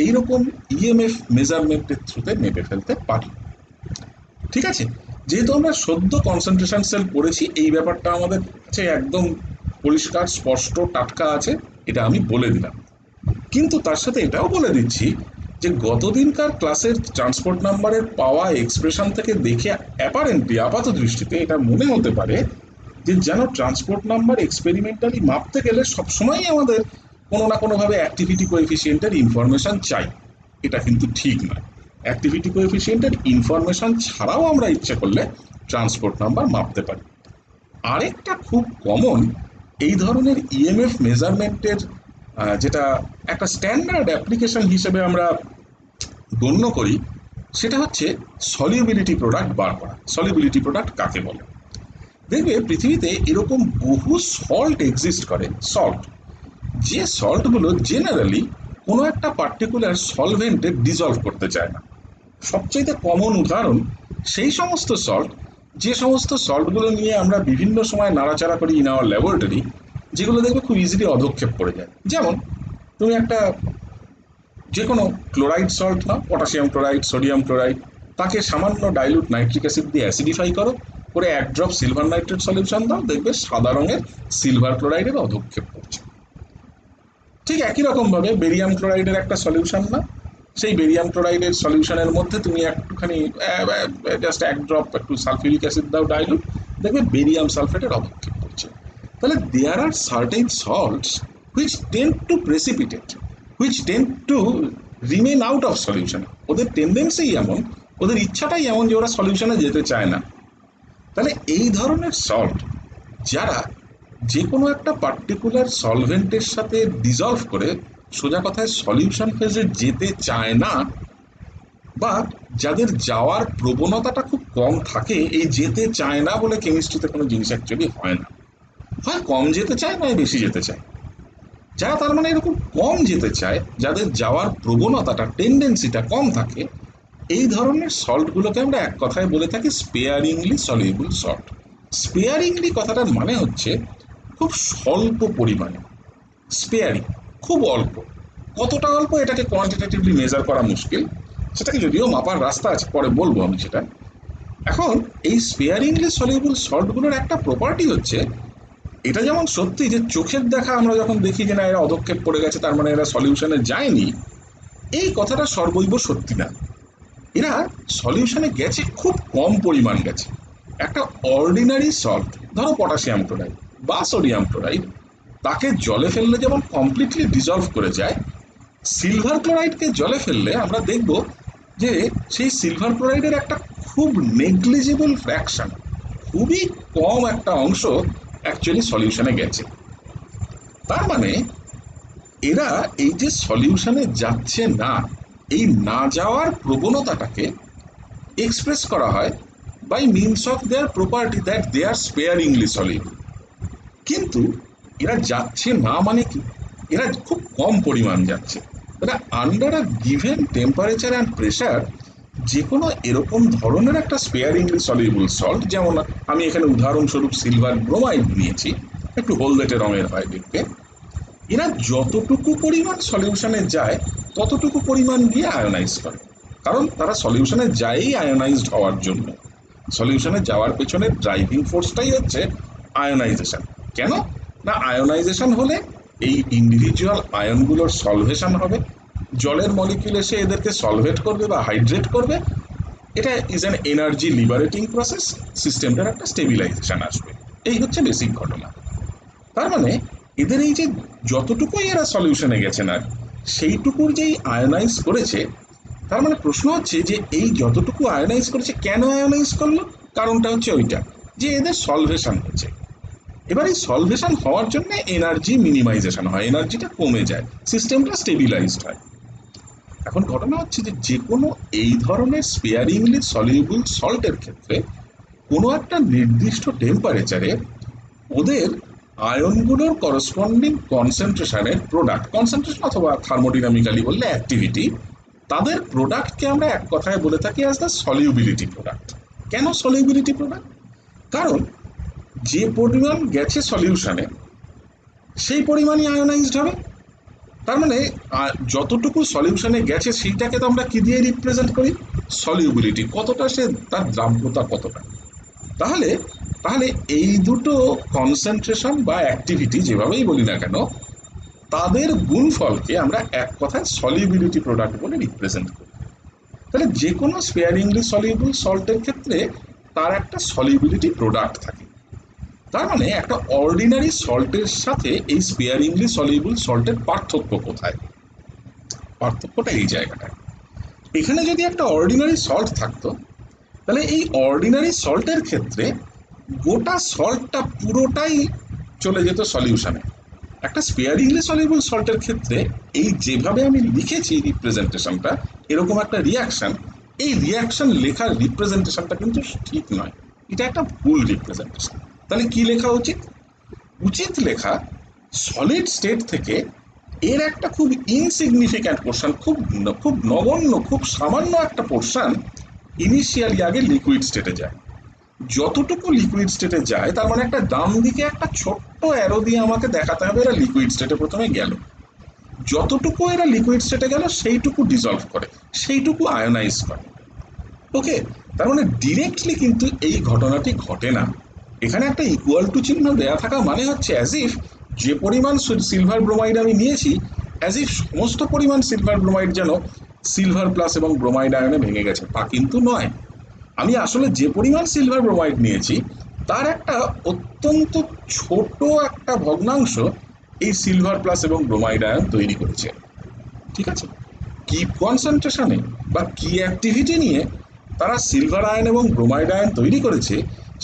এইরকম ইএমএফ মেজারমেন্টের থ্রুতে মেপে ফেলতে পারি। ঠিক আছে? যেহেতু আমরা সদ্য কনসেন্ট্রেশন সেল পড়েছি, এই ব্যাপারটা আমাদের কাছে একদম পরিষ্কার, স্পষ্ট, টাটকা আছে, এটা আমি বলে দিলাম। কিন্তু তার সাথে এটাও বলে দিচ্ছি যে গতদিনকার ক্লাসের ট্রান্সপোর্ট নাম্বারের পাওয়া এক্সপ্রেশন থেকে দেখে অ্যাপারেন্টলি আপাত দৃষ্টিতে এটা মনে হতে পারে যে যেন ট্রান্সপোর্ট নাম্বার এক্সপেরিমেন্টালি মাপতে গেলে সবসময়ই আমাদের কোনো না কোনোভাবে অ্যাক্টিভিটি কোএফিসিয়েন্টের ইনফরমেশন চাই। এটা কিন্তু ঠিক নয়। অ্যাক্টিভিটি কোএফিসিয়েন্টের ইনফরমেশন ছাড়াও আমরা ইচ্ছে করলে ট্রান্সপোর্ট নাম্বার মাপতে পারি। আরেকটা খুব কমন এই ধরনের ইএমএফ মেজারমেন্টের যেটা একটা স্ট্যান্ডার্ড অ্যাপ্লিকেশন হিসেবে আমরা গণ্য করি, সেটা হচ্ছে সলিউবিলিটি প্রোডাক্ট বার করা। সলিউবিলিটি প্রোডাক্ট কাকে বলে? দেখবে পৃথিবীতে এরকম বহু সল্ট এক্সিস্ট করে, সল্ট, যে সল্টগুলো জেনারেলি কোনো একটা পার্টিকুলার সলভেন্টে ডিজলভ করতে চায় না। সবচেয়ে কমন উদাহরণ সেই সমস্ত সল্ট, যে সমস্ত সল্টগুলো নিয়ে আমরা বিভিন্ন সময় নাড়াচাড়া করি ইন আওয়ার ল্যাবরেটরি, যেগুলো দেখবে খুব ইজিলি অধক্ষেপ করে যায়। যেমন তুমি একটা যে কোনো ক্লোরাইড সল্ট নাও, পটাশিয়াম ক্লোরাইড, সোডিয়াম ক্লোরাইড, তাকে সামান্য ডাইলুট নাইট্রিক অ্যাসিড দিয়ে অ্যাসিডিফাই করো, করে 1 ড্রপ সিলভার নাইট্রেট সলিউশন দাও, দেখবে সাদা রঙের সিলভার ক্লোরাইডের অধক্ষেপ করছে। ঠিক একই রকমভাবে বেরিয়াম ক্লোরাইডের একটা সলিউশন নাও, সেই বেরিয়াম ক্লোরাইডের সলিউশনের মধ্যে তুমি একটুখানি জাস্ট 1 ড্রপ একটু সালফিউরিক অ্যাসিড দাও ডাইলুট, দেখবে বেরিয়াম সালফেটের অধক্ষেপ করছে। তাহলে there are certain salts which tend to precipitate, which tend to remain out of solution. ওদের টেন্ডেন্সি এমন, ওদের ইচ্ছাটাই এমন যে ওরা সলিউশনে যেতে চায় না। তাহলে এই ধরনের সল্ট যারা যে কোনো একটা পার্টিকুলার সলভেন্টের সাথে ডিজলভ করে সোজা কথায় সলিউশন ফেজে যেতে চায় না, বা যাদের যাওয়ার প্রবণতাটা খুব কম থাকে, এই যেতে চায় না বলে কেমিস্ট্রিতে কোনো জিনিস অ্যাকচুয়ালি হয় না, হয় কম যেতে চায় নয় বেশি যেতে চায়। যারা তার মানে এরকম কম যেতে চায়, যাদের যাওয়ার প্রবণতাটা টেন্ডেন্সিটা কম থাকে, এই ধরনের সল্টগুলোকে আমরা এক কথায় বলে থাকি স্পেয়ারিংলি সলিউবল সল্ট। স্পেয়ারিংলি কথাটার মানে হচ্ছে খুব স্বল্প পরিমাণে, স্পেয়ারিং খুব অল্প। কতটা অল্প এটাকে কোয়ান্টিটেটিভলি মেজার করা মুশকিল, সেটাকে যদিও মাপার রাস্তা আছে, পরে বলবো আমি সেটা। এখন এই স্পেয়ারিংলি সলিউবল সল্টগুলোর একটা প্রপার্টি হচ্ছে, এটা যেমন সত্যি যে চোখের দেখা আমরা যখন দেখি যে না এরা অধক্ষেপ পড়ে গেছে তার মানে এরা সলিউশনে যায়নি, এই কথাটা সর্বৈব সত্যি না। এরা সলিউশনে গেছে, খুব কম পরিমাণ গেছে। একটা অর্ডিনারি সল্ট, ধরো পটাশিয়াম ক্লোরাইড বা সোডিয়াম ক্লোরাইড, তাকে জলে ফেললে যেমন কমপ্লিটলি ডিজলভ করে যায়, সিলভার ক্লোরাইডকে জলে ফেললে আমরা দেখব যে সেই সিলভার ক্লোরাইডের একটা খুব নেগলিজিবল ফ্র্যাকশন, খুবই কম একটা অংশ অ্যাকচুয়ালি সলিউশনে গেছে। তার মানে এরা এই যে সলিউশনে যাচ্ছে না, এই না যাওয়ার প্রবণতাটাকে এক্সপ্রেস করা হয় by means of their property that they are sparingly soluble. কিন্তু এরা যাচ্ছে না মানে কি, এরা খুব কম পরিমাণ যাচ্ছে। এরা under a given temperature and pressure যে কোনো এরকম ধরনের একটা স্পেয়ারিংলি সলিউবল সল্ট, যেমন আমি এখানে উদাহরণস্বরূপ সিলভার ব্রোমাইড নিয়েছি, একটু হলদেটে রঙের হয় দেখতে, এরা যতটুকু পরিমাণ সলিউশনে যায় ততটুকু পরিমাণ গিয়ে আয়োনাইজ করে। কারণ তারা সলিউশনে যায়ই আয়োনাইজড হওয়ার জন্য। সলিউশনে যাওয়ার পেছনে ড্রাইভিং ফোর্সটাই হচ্ছে আয়োনাইজেশন। কেন না, আয়োনাইজেশন হলে এই ইন্ডিভিজুয়াল আয়নগুলোর সলভেশন হবে, জলের মলিকিউল এসে এদেরকে সলভেট করবে বা হাইড্রেট করবে, এটা is an energy liberating process, সিস্টেমটার একটা স্টেবিলাইজেশন আসবে। এই হচ্ছে বেসিক ঘটনা। তার মানে এদের এই যে যতটুকুই এরা সলিউশনে গেছে না, সেইটুকুর যেই আয়োনাইজ করেছে, তার মানে প্রশ্ন হচ্ছে যে এই যতটুকু আয়োনাইজ করেছে কেন আয়োনাইজ করলো, কারণটা হচ্ছে ওইটা যে এদের সলভেশন হচ্ছে। এবার এই সলভেশন হওয়ার জন্য এনার্জি মিনিমাইজেশন হয়, এনার্জিটা কমে যায়, সিস্টেমটা স্টেবিলাইজড হয়। এখন ঘটনা হচ্ছে যে যে কোনো এই ধরনের স্পেয়ারিংলি সলিউবল সল্টের ক্ষেত্রে কোনো একটা নির্দিষ্ট টেম্পারেচারে ওদের আয়নগুলোর করসপন্ডিং কনসেন্ট্রেশনের প্রোডাক্ট, কনসেন্ট্রেশন অথবা থার্মোডিনামিক্যালি বললে অ্যাক্টিভিটি, তাদের প্রোডাক্টকে আমরা এক কথায় বলে থাকি অ্যাজ দ্য সলিউবিলিটি প্রোডাক্ট। কেন সলিউবিলিটি প্রোডাক্ট? কারণ যে পরিমাণ গেছে সলিউশনে সেই পরিমাণই আয়োনাইজড হবে। তার মানে যতটুকু সলিউশনে গেছে সেইটাকে তো আমরা কি দিয়ে রিপ্রেজেন্ট করি, সলিউবিলিটি, কতটা সে তার দ্রাব্যতা কতটা। তাহলে তাহলে এই দুটো কনসেন্ট্রেশন বা অ্যাক্টিভিটি যেভাবেই বলি না কেন, তাদের গুণফলকে আমরা এক কথায় সলিউবিলিটি প্রোডাক্ট বলে রিপ্রেজেন্ট করি। তাহলে যে কোনো স্পেয়ারিংলি সলিউবল সল্টের ক্ষেত্রে তার একটা সলিউবিলিটি প্রোডাক্ট থাকে। তার মানে একটা অর্ডিনারি সল্টের সাথে এই স্পেয়ারিংলি সলিউবল সল্টের পার্থক্য কোথায়? পার্থক্যটা এই জায়গাটায়। এখানে যদি একটা অর্ডিনারি সল্ট থাকতো, তাহলে এই অর্ডিনারি সল্টের ক্ষেত্রে গোটা সল্টটা পুরোটাই চলে যেত সলিউশনে। একটা স্পেয়ারিংলি সলিউবল সল্টের ক্ষেত্রে এই যেভাবে আমি লিখেছি রিপ্রেজেন্টেশনটা, এরকম একটা রিয়াকশন, এই রিয়াকশন লেখার রিপ্রেজেন্টেশনটা কিন্তু ঠিক নয়, এটা একটা ভুল রিপ্রেজেন্টেশন। তাহলে কি লেখা উচিত? উচিত লেখা সলিড স্টেট থেকে এর একটা খুব ইনসিগনিফিক্যান্ট পোর্শন, খুব খুব নগণ্য, খুব সামান্য একটা পোর্শন ইনিশিয়ালি আগে লিকুইড স্টেটে যায়। যতটুকু লিকুইড স্টেটে যায় তার মানে একটা ডান দিকে একটা ছোট্ট অ্যারো দিয়ে আমাকে দেখাতে হবে এরা লিকুইড স্টেটে প্রথমে গেল। যতটুকু এরা লিকুইড স্টেটে গেল সেইটুকু ডিজলভ করে, সেইটুকু আয়োনাইজ করে। ওকে, তার মানে ডিরেক্টলি কিন্তু এই ঘটনাটি ঘটে না। এখানে একটা ইকুয়াল টু চিহ্ন দেয়া থাকা মানে হচ্ছে অ্যাজ ইফ যে পরিমাণ সিলভার ব্রোমাইড আমি নিয়েছি, অ্যাজ ইফ সমস্ত পরিমাণ সিলভার ব্রোমাইড যেন সিলভার প্লাস এবং ব্রোমাইড আয়নে ভেঙে গেছে, তা কিন্তু নয়। আমি আসলে যে পরিমাণ সিলভার ব্রোমাইড নিয়েছি তার একটা অত্যন্ত ছোট একটা ভগ্নাংশ এই সিলভার প্লাস এবং ব্রোমাইড আয়ন তৈরি করেছে। ঠিক আছে, কি কনসেন্ট্রেশনে বা কি অ্যাক্টিভিটি নিয়ে তারা সিলভার আয়ন এবং ব্রোমাইড আয়ন তৈরি করেছে,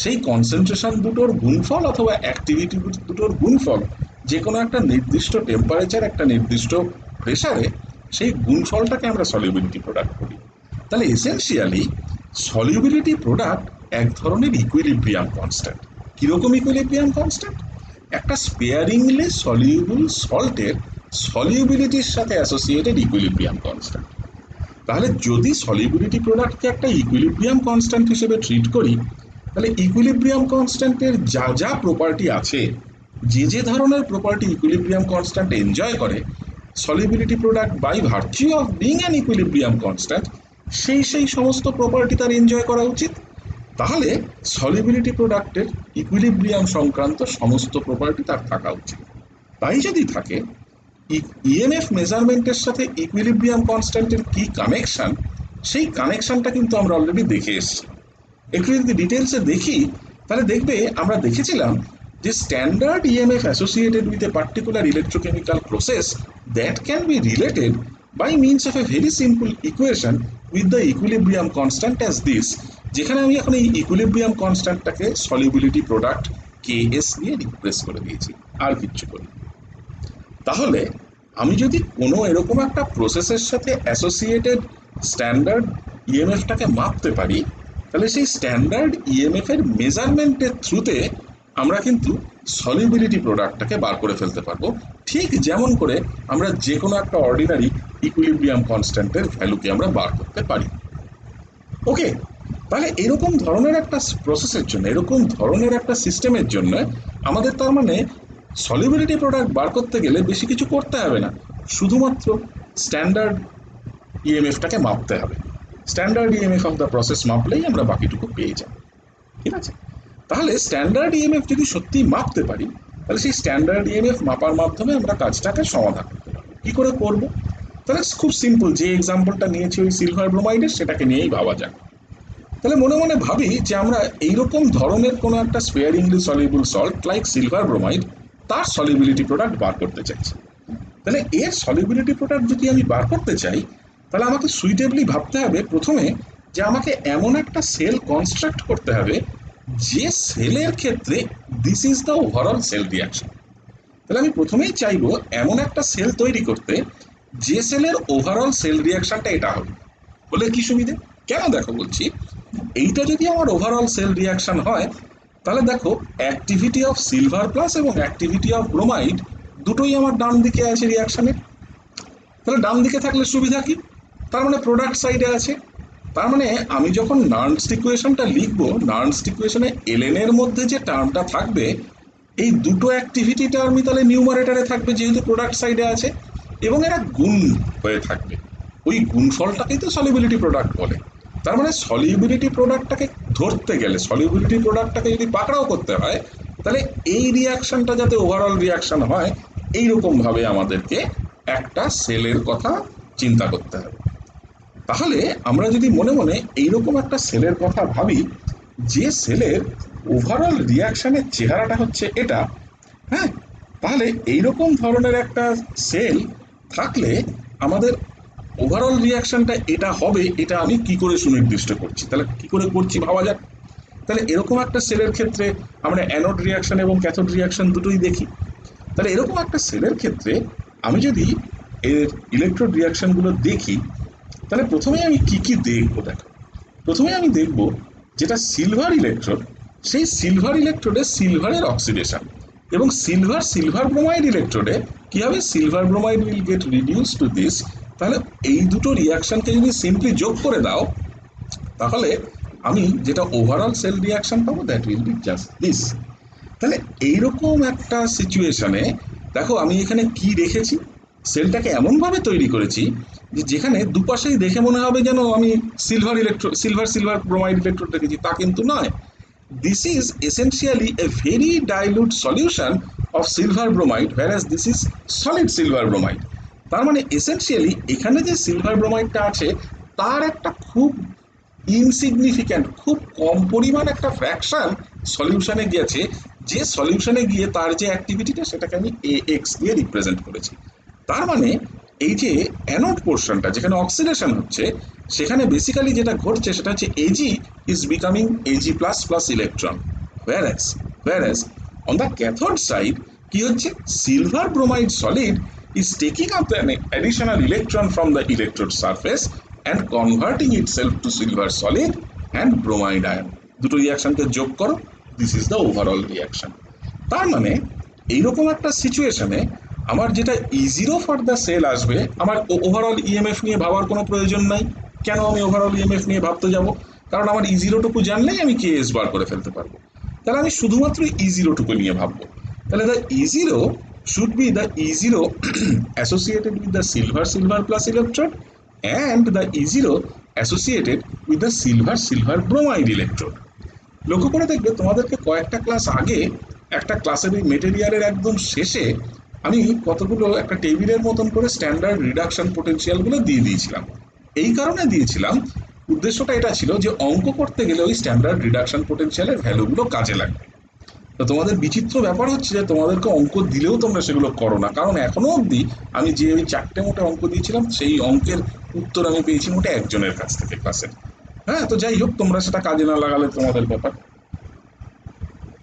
সেই কনসেন্ট্রেশন দুটোর গুণফল অথবা অ্যাক্টিভিটি দুটোর গুণফল যে কোনো একটা নির্দিষ্ট টেম্পারেচার, একটা নির্দিষ্ট প্রেসারে, সেই গুণফলটাকে আমরা সলিউবিলিটি প্রোডাক্ট বলি। তাহলে এসেনশিয়ালি সলিউবিলিটি প্রোডাক্ট এক ধরনের ইকুইলিব্রিয়াম কনস্ট্যান্ট। কিরকম ইকুইলিব্রিয়াম কনস্ট্যান্ট? একটা স্পেয়ারিংলি সলিউবল সল্টের সলিউবিলিটির সাথে অ্যাসোসিয়েটেড ইকুইলিব্রিয়াম কনস্ট্যান্ট। তাহলে যদি সলিউবিলিটি প্রোডাক্টকে একটা ইকুইলিব্রিয়াম কনস্ট্যান্ট হিসেবে ট্রিট করি, তাহলে ইকুইলিব্রিয়াম কনস্ট্যান্টের যা যা প্রপার্টি আছে, যে যে ধরনের প্রপার্টি ইকুইলিব্রিয়াম কনস্ট্যান্ট এনজয় করে, solubility product by virtue of being an equilibrium constant সেই সেই সমস্ত প্রপার্টি তার এনজয় করা উচিত। তাহলে সলিউবিলিটি প্রোডাক্টের ইকুইলিব্রিয়াম সংক্রান্ত সমস্ত প্রপার্টি তার থাকা উচিত। তাই যদি থাকে, ইএমএফ মেজারমেন্টের সাথে ইকুইলিব্রিয়াম কনস্ট্যান্টের কি কানেকশন, সেই কানেকশনটা কিন্তু আমরা অলরেডি দেখে এসেছি। একটু যদি ডিটেলসে দেখি, তাহলে দেখবে আমরা দেখেছিলাম যে standard EMF associated with a particular electrochemical process that can be related by means of a very simple equation with the equilibrium constant as this, যেখানে আমি এখন এই ইকুইলিব্রিয়াম কনস্ট্যান্টটাকে সলিউবিলিটি প্রোডাক্ট কেএস দিয়ে রিপ্লেস করে দিয়েছি, আর কিচ্ছু করি। তাহলে আমি যদি কোনো এরকম একটা প্রসেসের সাথে অ্যাসোসিয়েটেড স্ট্যান্ডার্ড ইএমএফটাকে মাপতে পারি, তাহলে সেই স্ট্যান্ডার্ড ইএমএফ এর মেজারমেন্টের থ্রুতে আমরা কিন্তু সলিউবিলিটি প্রোডাক্টটাকে বার করে ফেলতে পারবো, ঠিক যেমন করে আমরা যে কোনো একটা অর্ডিনারি ইকুইলিব্রিয়াম কনস্ট্যান্টের ভ্যালুকে আমরা বার করতে পারি। ওকে, তাহলে এরকম ধরনের একটা প্রসেসের জন্য, এরকম ধরনের একটা সিস্টেমের জন্য আমাদের তার মানে সলিউবিলিটি প্রোডাক্ট বার করতে গেলে বেশি কিছু করতে হবে না, শুধুমাত্র স্ট্যান্ডার্ড ইএমএফটাকে মাপতে হবে। Standard EMF of the process মাপলেই আমরা বাকিটুকু পেয়ে যাব। ঠিক আছে? তাহলে স্ট্যান্ডার্ড ইএমএফ যদি সত্যি মাপতে পারি, তাহলে সেই স্ট্যান্ডার্ড ইএমএফ মাপার মাধ্যমে আমরা কাজটাকে সমাধান করতে পারবো। কী করে করব? তাহলে খুব সিম্পল, যে এক্সাম্পলটা নিয়েছি ওই সিলভার ব্রোমাইডের, সেটাকে নিয়েই ভাবা যাক। তাহলে মনে মনে ভাবি যে আমরা এইরকম ধরনের কোনো একটা স্পেয়ারিংলি soluble salt like silver bromide, তার সলিউবিলিটি প্রোডাক্ট বার করতে চাইছি। তাহলে এর সলিউবিলিটি প্রোডাক্ট যদি আমি বার করতে চাই, তাহলে আমাকে সুইটেবলি ভাবতে হবে প্রথমে যে আমাকে এমন একটা সেল কনস্ট্রাক্ট করতে হবে যে সেলের ক্ষেত্রে this is the overall cell reaction. তাহলে আমি প্রথমেই চাইবো এমন একটা সেল তৈরি করতে যে সেলের ওভারঅল সেল রিয়াকশনটা এটা হবে। বলে কি সুবিধে? কেন দেখো বলছি, এইটা যদি আমার ওভারঅল সেল রিয়াকশন হয়, তাহলে দেখো অ্যাক্টিভিটি অফ সিলভার প্লাস এবং অ্যাক্টিভিটি অফ ব্রোমাইড দুটোই আমার ডান দিকে আছে রিয়াকশনের। তাহলে ডান দিকে থাকলে সুবিধা কি? তার মানে প্রোডাক্ট সাইডে আছে। তার মানে আমি যখন নার্নস্ট ইকুয়েশনটা লিখবো, নার্নস্ট ইকুয়েশনে এলএন এর মধ্যে যে টার্মটা থাকবে, এই দুটো অ্যাক্টিভিটি টার্মই তাহলে নিউমারেটারে থাকবে যেহেতু প্রোডাক্ট সাইডে আছে, এবং এরা গুণ হয়ে থাকবে। ওই গুণফলটাকেই তো সলিউবিলিটি প্রোডাক্ট বলে। তার মানে সলিউবিলিটি প্রোডাক্টটাকে ধরতে গেলে, সলিউবিলিটি প্রোডাক্টটাকে যদি পাকড়াও করতে হয়, তাহলে এই রিয়াকশনটা যাতে ওভারঅল রিয়াকশন হয়, এইরকমভাবে আমাদেরকে একটা সেলের কথা চিন্তা করতে হবে। তাহলে আমরা যদি মনে মনে এইরকম একটা সেলের কথা ভাবি, যে সেলের ওভারঅল রিয়াকশনের চেহারাটা হচ্ছে এটা, হ্যাঁ, তাহলে এইরকম ধরনের একটা সেল থাকলে আমাদের ওভারঅল রিয়াকশনটা এটা হবে, এটা আমি কি করে সুনির্দিষ্ট করছি? তাহলে কি করে করছি ভাবা যাক। তাহলে এরকম একটা সেলের ক্ষেত্রে আমরা অ্যানোড রিয়াকশন এবং ক্যাথোড রিয়াকশন দুটোই দেখি। তাহলে এরকম একটা সেলের ক্ষেত্রে আমি যদি এর ইলেকট্রোড রিয়াকশনগুলো দেখি, তাহলে প্রথমে আমি কি কি দেখবো? দেখো, প্রথমে আমি দেখব যেটা সিলভার ইলেকট্রোড, সেই সিলভার ইলেকট্রোডে সিলভারের অক্সিডেশন, এবং সিলভার সিলভার ব্রোমাইড ইলেকট্রোডে কি হবে? Silver bromide will get reduce to this. তাহলে এই দুটো রিয়াকশনকে যদি সিম্পলি যোগ করে দাও, তাহলে আমি যেটা ওভারঅল সেল রিয়াকশন পাবো, that will be just this. তাহলে এইরকম একটা সিচুয়েশনে দেখো আমি এখানে কি রেখেছি, সেলটাকে এমনভাবে তৈরি করেছি যে যেখানে দুপাশেই দেখে মনে হবে যেন আমি সিলভার সিলভার ব্রোমাইড ইলেকট্রোড রেখেছি, তা কিন্তু নয়। This is essentially a very dilute solution of silver bromide, whereas this is solid silver bromide. তার মানে এসেন্সিয়ালি এখানে যে সিলভার ব্রোমাইডটা আছে, তার একটা খুব ইনসিগনিফিক্যান্ট, খুব কম পরিমাণ একটা ফ্র্যাকশন সলিউশনে গিয়েছে, যে সলিউশনে গিয়ে তার যে অ্যাক্টিভিটিটা সেটাকে আমি এক্স দিয়ে রিপ্রেজেন্ট করেছি। তার মানে এই যে অ্যানোড পোর্শনটা যেখানে অক্সিডেশন হচ্ছে, সেখানে বেসিক্যালি যেটা ঘটছে সেটা হচ্ছে AG is becoming AG plus plus electron, whereas on the cathode side কি হচ্ছে, silver bromide solid is taking up an additional electron from the electrode surface and converting itself to silver solid and bromide ion. দুটো রিয়াকশনকে যোগ করো, this is the overall reaction. তার মানে এইরকম একটা সিচুয়েশনে আমার যেটা E0 ফর দ্য সেল আসবে, আমার ওভারঅল ইএমএফ নিয়ে ভাবার কোনো প্রয়োজন নাই। কেন আমি ওভারঅল ইএমএফ নিয়ে ভাবতে যাব? কারণ আমার E0 টুকু জানলেই আমি কেএস বার করে ফেলতে পারবো। তাহলে আমি শুধুমাত্র E0 টুকু নিয়ে ভাববো। তাহলে the E0 should be the E0 associated with the silver plus electrode and the E0 associated with the silver bromide electrode. লক্ষ্য করে দেখবে তোমাদেরকে কয়েকটা ক্লাস আগে একটা ক্লাসের ওই মেটেরিয়ালের একদম শেষে আমি কতগুলো একটা টেবিলের মতন করে স্ট্যান্ডার্ড রিডাকশন পোটেনশিয়ালগুলো দিয়ে দিয়েছিলাম। এই কারণে দিয়েছিলাম, উদ্দেশ্যটা এটা ছিল যে অঙ্ক করতে গেলে ওই স্ট্যান্ডার্ড রিডাকশন পোটেনশিয়ালের ভ্যালুগুলো কাজে লাগবে। তো তোমাদের বিচিত্র ব্যাপার হচ্ছে যে তোমাদেরকে অঙ্ক দিলেও তোমরা সেগুলো করো না, কারণ এখনো অবধি আমি যে ওই 4টে মোটে অঙ্ক দিয়েছিলাম সেই অঙ্কের উত্তর আমি পেয়েছি মোটে একজনের কাছ থেকে ক্লাসের। হ্যাঁ, তো যাই হোক, তোমরা সেটা কাজে না লাগালে তোমাদের ব্যাপার।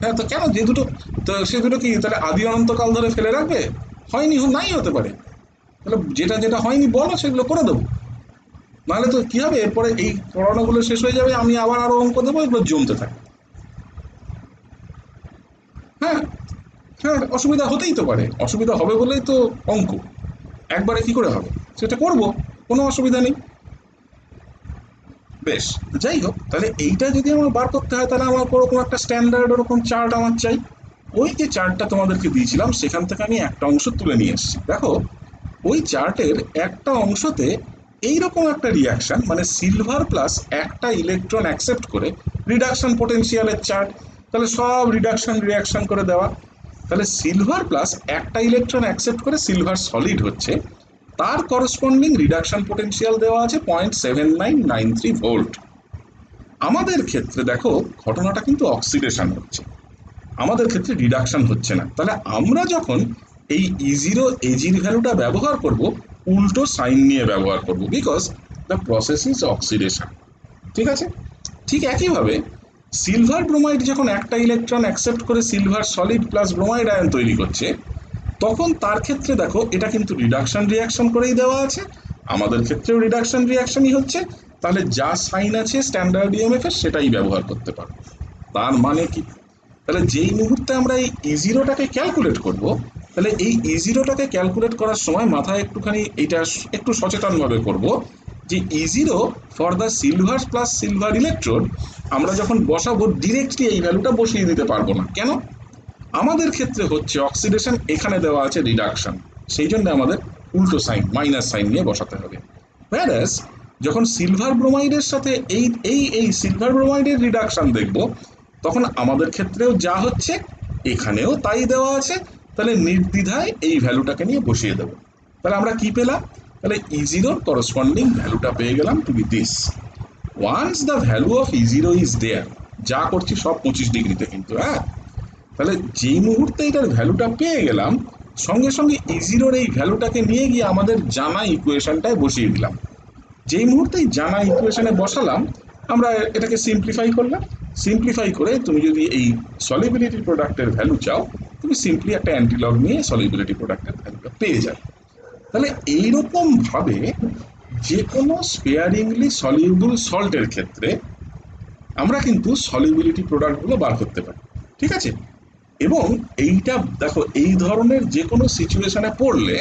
হ্যাঁ, তো কেন যে দুটো, তো সে দুটো কি তাহলে আদি অনন্তকাল ধরে ফেলে রাখবে? হয়নি, নাই হতে পারে। তাহলে যেটা যেটা হয়নি বলো, সেগুলো করে দেবো। নাহলে তো কি হবে, এরপরে এই পড়ানোগুলো শেষ হয়ে যাবে, আমি আবার আরো অঙ্ক দেবো, এগুলো জমতে থাকে। হ্যাঁ, হ্যাঁ, অসুবিধা হতেই তো পারে, অসুবিধা হবে বলেই তো অঙ্ক। একবারে কি করে হবে, সেটা করব, কোনো অসুবিধা নেই। বেশ, যাই হোক, তাহলে এইটা যদি আমার বার করতে হয়, তাহলে আমার ওরকম একটা স্ট্যান্ডার্ড ওরকম চার্ট আমার চাই। ওই যে চার্টটা তোমাদেরকে দিয়েছিলাম সেখান থেকে আমি একটা অংশ তুলে নিয়ে এসেছি। দেখো, ওই চার্টের একটা অংশতে এইরকম একটা রিয়াকশন, মানে সিলভার প্লাস একটা ইলেকট্রন অ্যাকসেপ্ট করে রিডাকশন পোটেনশিয়ালের চার্ট। তাহলে সব রিয়াকশন করে দেওয়া। তাহলে সিলভার প্লাস একটা ইলেকট্রন অ্যাকসেপ্ট করে সিলভার সলিড হচ্ছে, তার করসপন্ডিং রিডাকশন পোটেনশিয়াল দেওয়া আছে 0.7993 ভোল্ট। আমাদের ক্ষেত্রে দেখো ঘটনাটা কিন্তু অক্সিডেশন হচ্ছে, আমাদের ক্ষেত্রে রিডাকশন হচ্ছে না। তাহলে আমরা যখন এই E0 এজির ভ্যালুটা ব্যবহার করব, উল্টো সাইন নিয়ে ব্যবহার করব, because the process is oxidation. ঠিক আছে? ঠিক একইভাবে সিলভার ব্রোমাইড যখন একটা ইলেকট্রন অ্যাকসেপ্ট করে silver solid plus bromide ion তৈরি করছে, তখন তার ক্ষেত্রে দেখো এটা কিন্তু রিডাকশন রিয়াকশন করেই দেওয়া আছে, আমাদের ক্ষেত্রেও রিডাকশন রিয়াকশনই হচ্ছে। তাহলে যা সাইন আছে স্ট্যান্ডার্ড ইএমএফ এর সেটাই ব্যবহার করতে পারবো। তার মানে কি, তাহলে যেই মুহূর্তে আমরা এই E0টাকে ক্যালকুলেট করব, তাহলে এই E0টাকে ক্যালকুলেট করার সময় মাথায় একটুখানি এটা একটু সচেতনভাবে করব যে E0 for the silver plus silver electrode আমরা যখন বসাবো ডিরেক্টলি এই ভ্যালুটা বসিয়ে দিতে পারবো না। কেন? আমাদের ক্ষেত্রে হচ্ছে অক্সিডেশন, এখানে দেওয়া আছে রিডাকশন, সেই জন্য আমাদের উল্টো সাইন মাইনাস সাইন নিয়ে বসাতে হবে। whereas যখন সিলভার ব্রোমাইডের সাথে এই এই এই সিলভার ব্রোমাইডের রিডাকশন দেখব, তখন আমাদের ক্ষেত্রেও যা হচ্ছে এখানেও তাই দেওয়া আছে, তাহলে নির্দ্বিধায় এই ভ্যালুটাকে নিয়ে বসিয়ে দেবো। তাহলে আমরা কি পেলাম? তাহলে E0 করসপন্ডিং ভ্যালুটা পেয়ে গেলাম to be this. Once the value of E0 is there, যা করছি সব 25 ডিগ্রিতে কিন্তু। হ্যাঁ, তাহলে যেই মুহূর্তে এটার ভ্যালুটা পেয়ে গেলাম, সঙ্গে সঙ্গে E0 এই ভ্যালুটাকে নিয়ে গিয়ে আমাদের জানা ইকুয়েশনটায় বসিয়ে দিলাম। যেই মুহূর্তেই জানা ইকুয়েশনে বসালাম, আমরা এটাকে সিম্পলিফাই করলাম। সিম্পলিফাই করে তুমি যদি এই সলিবিলিটি প্রোডাক্টের ভ্যালু চাও, তুমি সিম্পলি একটা অ্যান্টিলগ নিয়ে সলিবিলিটি প্রোডাক্টের ভ্যালুটা পেয়ে যাবে। তাহলে এইরকম ভাবে যে কোনো স্পেয়ারিংলি সলিউবল সল্টের ক্ষেত্রে আমরা কিন্তু সলিবিলিটি প্রোডাক্টগুলো বার করতে পারি। ঠিক আছে? এবং এইটা দেখো, এই ধরনের যে কোনো সিচুয়েশনে পড়লে,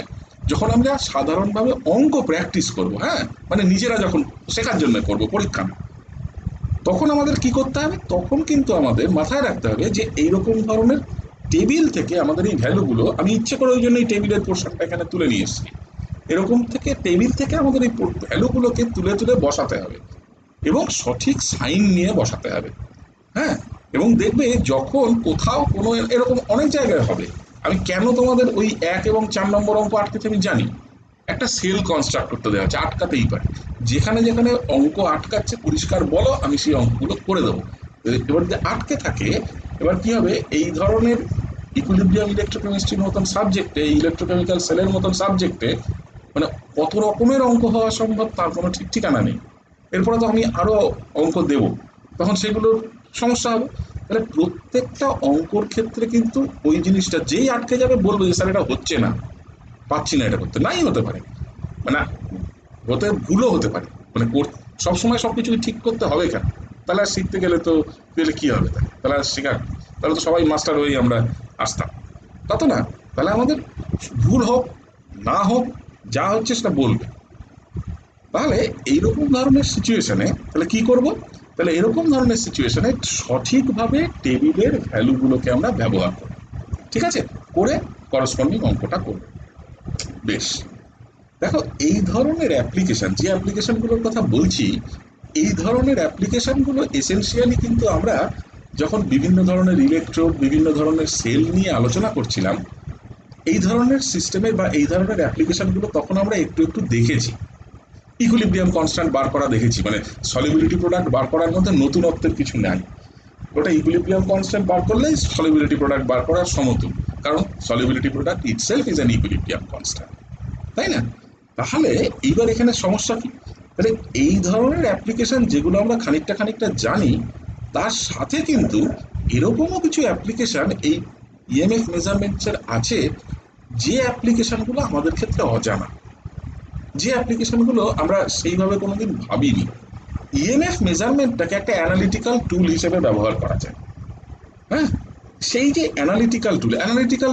যখন আমরা সাধারণভাবে অঙ্ক প্র্যাকটিস করব, হ্যাঁ, মানে নিজেরা যখন শেখার জন্য করব, পরীক্ষা না, তখন আমাদের কি করতে হবে? তখন কিন্তু আমাদের মাথায় রাখতে হবে যে এইরকম ধরনের টেবিল থেকে আমাদের এই ভ্যালুগুলো, আমি ইচ্ছে করে ওই জন্য এই টেবিলের পোর্শনটা এখানে তুলে নিয়ে এসেছি, এরকম থেকে টেবিল থেকে আমাদের এই ভ্যালুগুলোকে তুলে তুলে বসাতে হবে এবং সঠিক সাইন নিয়ে বসাতে হবে। হ্যাঁ, এবং দেখবে যখন কোথাও কোনো এরকম অনেক জায়গায় হবে, আমি কেন তোমাদের ওই 1 এবং 4 নম্বর অঙ্ক আটকেছে আমি জানি। একটা সেল কনস্ট্রাক্ট করতে দেওয়া হচ্ছে, আটকাতেই পারে। যেখানে যেখানে অঙ্ক আটকাচ্ছে পরিষ্কার বলো, আমি সেই অঙ্কগুলো করে দেবো। এবার যদি আটকে থাকে, এবার কি হবে, এই ধরনের ইকুইলিব্রিয়াম ইলেকট্রোকেমিস্ট্রির মতন সাবজেক্টে, ইলেকট্রোকেমিক্যাল সেলের মতন সাবজেক্টে মানে কত রকমের অঙ্ক হওয়া সম্ভব তার কোনো ঠিক ঠিকানা নেই। এরপরে তো আমি আরো অঙ্ক দেব, তখন সেগুলোর সমস্যা হবে। তাহলে প্রত্যেকটা অঙ্কর ক্ষেত্রে কিন্তু ওই জিনিসটা যেই আটকে যাবে বলবে যে স্যার এটা হচ্ছে না, পাচ্ছি না, এটা করতে নাই হতে পারে, মানে হতে ভুলও হতে পারে, মানে সবসময় সবকিছু ঠিক করতে হবে কেন? তাহলে আর শিখতে গেলে তো গেলে কি হবে, তাহলে আর শেখার, তাহলে তো সবাই মাস্টার হয়েই আমরা আসতাম, তা তো না। তাহলে আমাদের ভুল হোক না হোক, যা হচ্ছে সেটা বলবে। তাহলে এইরকম ধরনের সিচুয়েশনে তাহলে কি করব? তাহলে এরকম ধরনের সিচুয়েশনে সঠিকভাবে টেবিলের ভ্যালুগুলোকে আমরা ব্যবহার করব, ঠিক আছে, করে করসপন্ডিং অঙ্কটা করব। বেশ, দেখো এই ধরনের অ্যাপ্লিকেশন, যে অ্যাপ্লিকেশনগুলোর কথা বলছি, এই ধরনের অ্যাপ্লিকেশনগুলো এসেনশিয়ালি কিন্তু আমরা যখন বিভিন্ন ধরনের ইলেকট্রোড, বিভিন্ন ধরনের সেল নিয়ে আলোচনা করছিলাম, এই ধরনের সিস্টেমে বা এই ধরনের অ্যাপ্লিকেশনগুলো তখন আমরা একটু একটু দেখেছি। ইকুইলিব্রিয়াম কনস্ট্যান্ট বার করা দেখেছি, মানে সলিবিলিটি প্রোডাক্ট বার করার মধ্যে নতুনত্বের কিছু নাই। ওটা ইকুইলিব্রিয়াম কনস্ট্যান্ট বার করলেই সলিবিলিটি প্রোডাক্ট বার করার সমতুল, কারণ solubility product itself is an equilibrium constant, তাই না? তাহলে এইবার এখানে সমস্যা কি? তাহলে এই ধরনের অ্যাপ্লিকেশন যেগুলো আমরা খানিকটা খানিকটা জানি, তার সাথে কিন্তু এরকমও কিছু অ্যাপ্লিকেশন এই ইএমএফ মেজারমেন্টসের আছে, যে অ্যাপ্লিকেশনগুলো আমাদের ক্ষেত্রে অজানা, যে অ্যাপ্লিকেশনগুলো আমরা সেইভাবে কোনোদিন ভাবিনি। ইএমএফ মেজারমেন্টটাকে একটা অ্যানালিটিক্যাল টুল হিসেবে ব্যবহার করা যায়। হ্যাঁ, সেই যে অ্যানালিটিক্যাল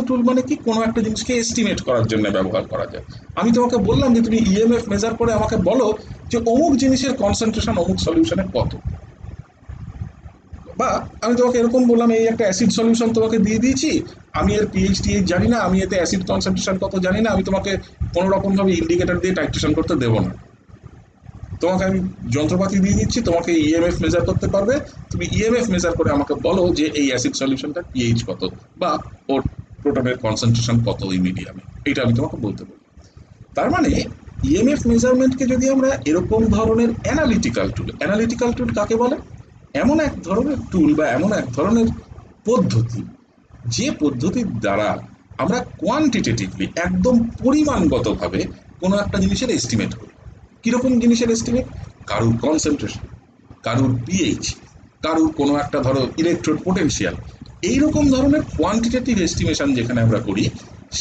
টুল মানে কি? কোনো একটা জিনিসকে এস্টিমেট করার জন্য ব্যবহার করা যায়। আমি তোমাকে বললাম যে তুমি ইএমএফ মেজার করে আমাকে বলো যে অমুক জিনিসের কনসেন্ট্রেশন অমুক সলিউশনে কত, বা আমি তোমাকে এরকম বললাম এই একটা অ্যাসিড সলিউশন তোমাকে দিয়ে দিয়েছি, আমি এর পিএইচডি জানি না, আমি এতে অ্যাসিড কনসেন্ট্রেশন কত জানি না, আমি তোমাকে কোনো রকম ভাবে ইন্ডিকেটর দিয়ে টাইট্রেশন করতে দেবো না। তোমাকে আমি যন্ত্রপাতি দিয়ে দিচ্ছি, তোমাকে ইএমএফ মেজার করতে পারবে, তুমি ইএমএফ মেজার করে আমাকে বলো যে এই অ্যাসিড সলিউশনটার পিএইচ কত, বা ওর প্রোটনের কনসেন্ট্রেশন কত ওই মিডিয়ামে, এটা আমি তোমাকে বলতে পারি। তার মানে ইএমএফ মেজারমেন্টকে যদি আমরা এরকম ধরনের অ্যানালিটিক্যাল টুল কাকে বলে? এমন এক ধরনের টুল বা এমন এক ধরনের পদ্ধতি, যে পদ্ধতির দ্বারা আমরা কোয়ান্টিটেটিভলি একদম পরিমাণগতভাবে কোনো একটা জিনিসের এস্টিমেট করি। কিরকম জিনিসের এস্টিমেট? কারুর কনসেন্ট্রেশন, কারুর পিএইচ, কারুর কোনো একটা ধরো ইলেকট্রোড পোটেনশিয়াল, এইরকম ধরনের কোয়ান্টিটেটিভ এস্টিমেশন যেখানে আমরা করি,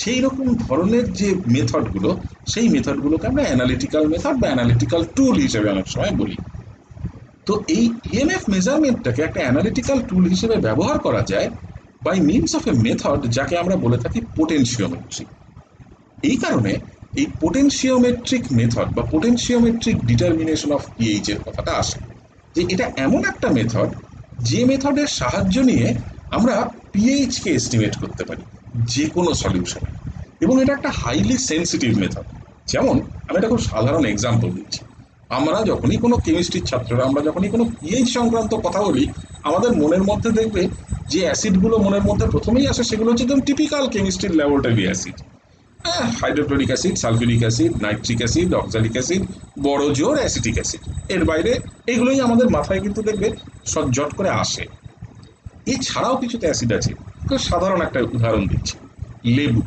সেই রকম ধরনের যে মেথডগুলো, সেই মেথডগুলোকে আমরা অ্যানালিটিক্যাল মেথড বা অ্যানালিটিক্যাল টুল হিসেবে অনেক সময় বলি। তো এই ইএমএফ মেজারমেন্টটাকে একটা অ্যানালিটিক্যাল টুল হিসেবে ব্যবহার করা যায় by means of a method যাকে আমরা বলে থাকি পোটেনশিওমেট্রি। এই কারণে এই পোটেনশিওমেট্রিক মেথড বা পোটেনশিওমেট্রিক ডিটারমিনেশন অফ পিএইচ এর কথাটা আসে, যে এটা এমন একটা মেথড, যে মেথডের সাহায্য নিয়ে আমরা পিএইচ কে এস্টিমেট করতে পারি যে কোনো সলিউশনে, এবং এটা একটা হাইলি সেন্সিটিভ মেথড। যেমন আমি একটা খুব সাধারণ এক্সাম্পল দিচ্ছি, আমরা যখনই কোনো কেমিস্ট্রির ছাত্ররা আমরা যখনই কোনো পিএইচ সংক্রান্ত কথা বলি, আমাদের মনের মধ্যে দেখবে যে অ্যাসিডগুলো মনের মধ্যে প্রথমেই আসে সেগুলো হচ্ছে একদম টিপিক্যাল কেমিস্ট্রির ল্যাবরেটরি অ্যাসিড। হ্যাঁ, hydrochloric acid, sulphuric acid, nitric acid, oxalic acid, বড় জোর অ্যাসিটিক অ্যাসিড, এর বাইরে এগুলোই আমাদের মাথায় কিন্তু দেখবে সজ্জট করে আসে। এছাড়াও কিছুতে অ্যাসিড আছে, খুব সাধারণ একটা উদাহরণ দিচ্ছি, লেবু।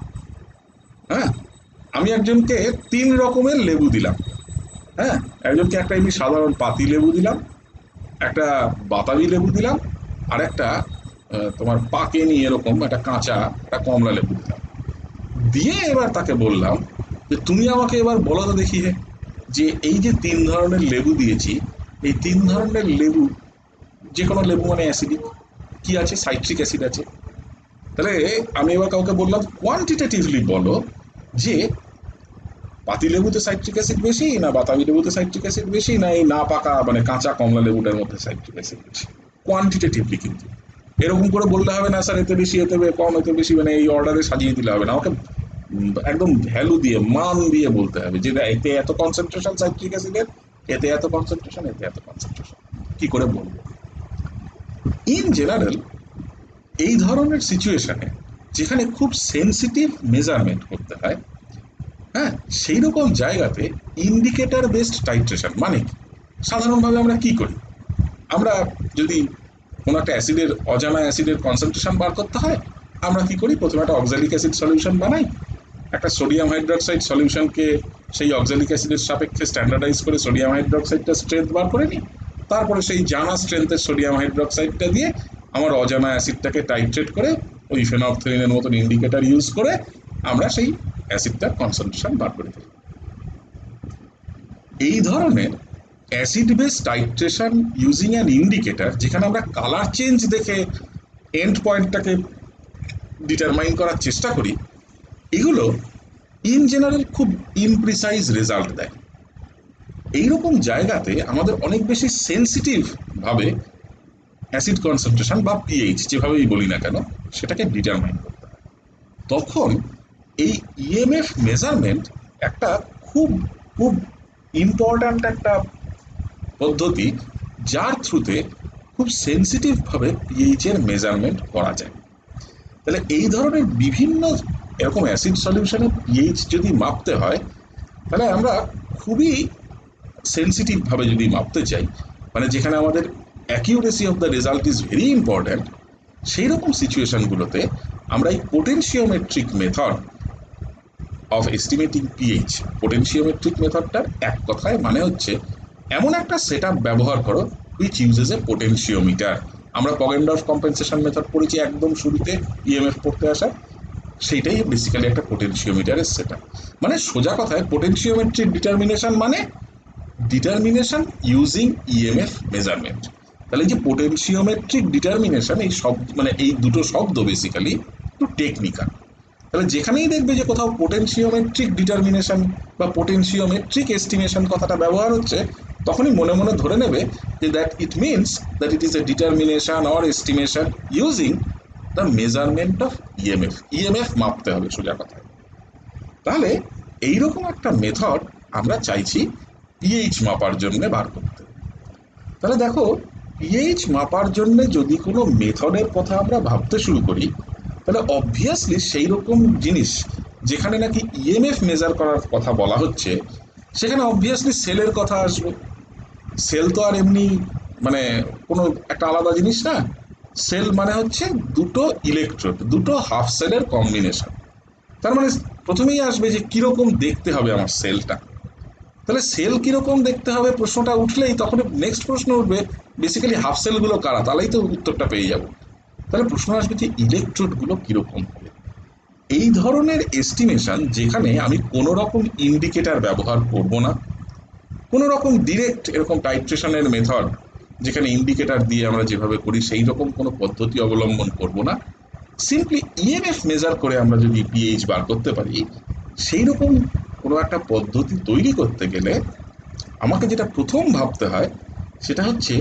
হ্যাঁ, আমি একজনকে 3 রকমের লেবু দিলাম। হ্যাঁ, একজনকে একটা এমনি সাধারণ পাতি লেবু দিলাম, একটা বাতাবি লেবু দিলাম, আর একটা তোমার পাকেনি এরকম একটা কাঁচা একটা কমলা লেবু দিলাম। দিয়ে এবার তাকে বললাম যে তুমি আমাকে এবার বলো তো দেখি, হে, যে এই যে 3 ধরনের লেবু দিয়েছি, এই 3 ধরনের লেবু, যে কোনো লেবু মানে অ্যাসিডিক, কি আছে? সাইট্রিক অ্যাসিড আছে। তাহলে আমি এবার কাউকে বললাম কোয়ান্টিটেটিভলি বলো যে পাতি লেবুতে সাইট্রিক অ্যাসিড বেশি, না বাতাবি লেবুতে সাইট্রিক অ্যাসিড বেশি, না এই না পাকা মানে কাঁচা কমলা লেবুটার মধ্যে সাইট্রিক অ্যাসিড বেশি। কোয়ান্টিটেটিভলি কিন্তু এরকম করে বলতে হবে না স্যার এতে বেশি এতে কম এতে বেশি, মানে এই অর্ডারে সাজিয়ে দিলে হবে না, আমাকে একদম ভ্যালু দিয়ে মান দিয়ে বলতে হবে যে এতে এত কনসেন্ট্রেশন সাইট্রিক অ্যাসিডের, এতে এত কনসেন্ট্রেশন, এতে এত কনসেন্ট্রেশন। কি করে বলবো? ইন জেনারেল এই ধরনের সিচুয়েশনে যেখানে খুব সেন্সিটিভ মেজারমেন্ট করতে হয়, হ্যাঁ, সেই রকম জায়গাতে ইন্ডিকেটর বেসড টাইট্রেশন মানে কি? সাধারণভাবে আমরা কি করি? আমরা যদি কোনো একটা অ্যাসিডের, অজানা অ্যাসিডের কনসেন্ট্রেশন বার করতে হয়, আমরা কি করি? প্রথমে একটা অক্সালিক অ্যাসিড সলিউশন বানাই, একটা সোডিয়াম হাইড্রক্সাইড সলিউশনকে সেই অক্সালিক অ্যাসিডের সাপেক্ষে স্ট্যান্ডার্ডাইজ করে সোডিয়াম হাইড্রক্সাইডটা স্ট্রেংথ বার করে নিই, তারপরে সেই জানা স্ট্রেংথের সোডিয়াম হাইড্রক্সাইডটা দিয়ে আমার অজানা অ্যাসিডটাকে টাইট্রেট করে ওই ফেনফথেলিনের মতন ইন্ডিকেটার ইউজ করে আমরা সেই অ্যাসিডটার কনসেন্ট্রেশন বার করে দিই। এই ধরনের acid base titration using an indicator, যেখানে আমরা কালার চেঞ্জ দেখে এন্ড পয়েন্টটাকে ডিটারমাইন করার চেষ্টা করি, এগুলো ইন জেনারেল খুব ইমপ্রিসাইজ রেজাল্ট দেয়। এইরকম জায়গাতে আমাদের অনেক বেশি সেন্সিটিভ ভাবে অ্যাসিড কনসেন্ট্রেশন বা পিএইচ যেভাবেই বলি না কেন সেটাকে ডিটারমাইন করতে হয়। তখন এই ইএমএফ মেজারমেন্ট একটা খুব খুব ইম্পর্ট্যান্ট একটা পদ্ধতি, যার থ্রুতে খুব সেন্সিটিভভাবে পিএইচ এর মেজারমেন্ট করা যায়। তাহলে এই ধরনের বিভিন্ন এরকম অ্যাসিড সলিউশনের পিএইচ যদি মাপতে হয়, তাহলে আমরা খুবই সেন্সিটিভভাবে যদি মাপতে চাই, মানে যেখানে আমাদের accuracy of the result is very important, সেই রকম সিচুয়েশনগুলোতে আমরা এই পোটেনশিওমেট্রিক মেথড অফ এস্টিমেটিং পিএইচ, পোটেনশিওমেট্রিক মেথডটার এক কথায় মানে হচ্ছে এমন একটা সেট আপ ব্যবহার করো হুইচ ইউজেস এ পোটেনশিওমিটার। আমরা পগেনডর্ফ কম্পেনসেশন মেথড পড়েছি একদম শুরুতে ইএমএফ পড়তে আসা, সেইটাই বেসিক্যালি একটা পোটেনশিওমিটারের সেট আপ। মানে সোজা কথায় পোটেনশিওমেট্রিক ডিটারমিনেশন মানে ডিটারমিনেশন ইউজিং ইএমএফ মেজারমেন্ট। তাহলে যে পোটেনশিওমেট্রিক ডিটারমিনেশন, এই সব মানে এই দুটো শব্দ বেসিক্যালি একটু টেকনিক্যাল। তাহলে যেখানেই দেখবে যে কোথাও পোটেনশিওমেট্রিক ডিটারমিনেশন বা পোটেনশিওমেট্রিক এস্টিমেশন কথাটা ব্যবহার হচ্ছে, তখনই মনে মনে ধরে নেবে যে that it means that it is a determination or estimation using the measurement of EMF. EMF মাপতে হবে সোজা কথায়। তাহলে এইরকম একটা মেথড আমরা চাইছি পিএইচ মাপার জন্য বার করতে। তাহলে দেখো, পিএইচ মাপার জন্য যদি কোনো মেথডের কথা আমরা ভাবতে শুরু করি, তাহলে অবভিয়াসলি সেই রকম জিনিস যেখানে নাকি ইএমএফ মেজার করার কথা বলা হচ্ছে, সেখানে অবভিয়াসলি সেলের কথা আসবে। সেল তো আর এমনি মানে কোনো একটা আলাদা জিনিস না। সেল মানে হচ্ছে দুটো ইলেকট্রোড, দুটো হাফ সেলের কম্বিনেশন। তার মানে প্রথমেই আসবে যে কিরকম দেখতে হবে আমার সেলটা। তাহলে সেল কিরকম দেখতে হবে প্রশ্নটা উঠলেই তখন নেক্সট প্রশ্ন উঠবে বেসিক্যালি হাফ সেলগুলো কারা, তাহলেই তো উত্তরটা পেয়ে যাব। তাহলে প্রশ্ন আসবে যে ইলেকট্রোডগুলো কিরকম হবে। এই ধরনের এস্টিমেশন যেখানে আমি কোনো রকম ইন্ডিকেটার ব্যবহার করব না, কোনো রকম ডিরেক্ট এরকম টাইট্রেশনের মেথড যেখানে ইন্ডিকেটার দিয়ে আমরা যেভাবে করি সেই রকম কোনো পদ্ধতি অবলম্বন করব না, সিম্পলি ইএমএফ মেজার করে আমরা যদি পিএইচ বার করতে পারি, সেই রকম কোনো একটা পদ্ধতি তৈরি করতে গেলে আমাকে যেটা প্রথম ভাবতে হয় সেটা হচ্ছে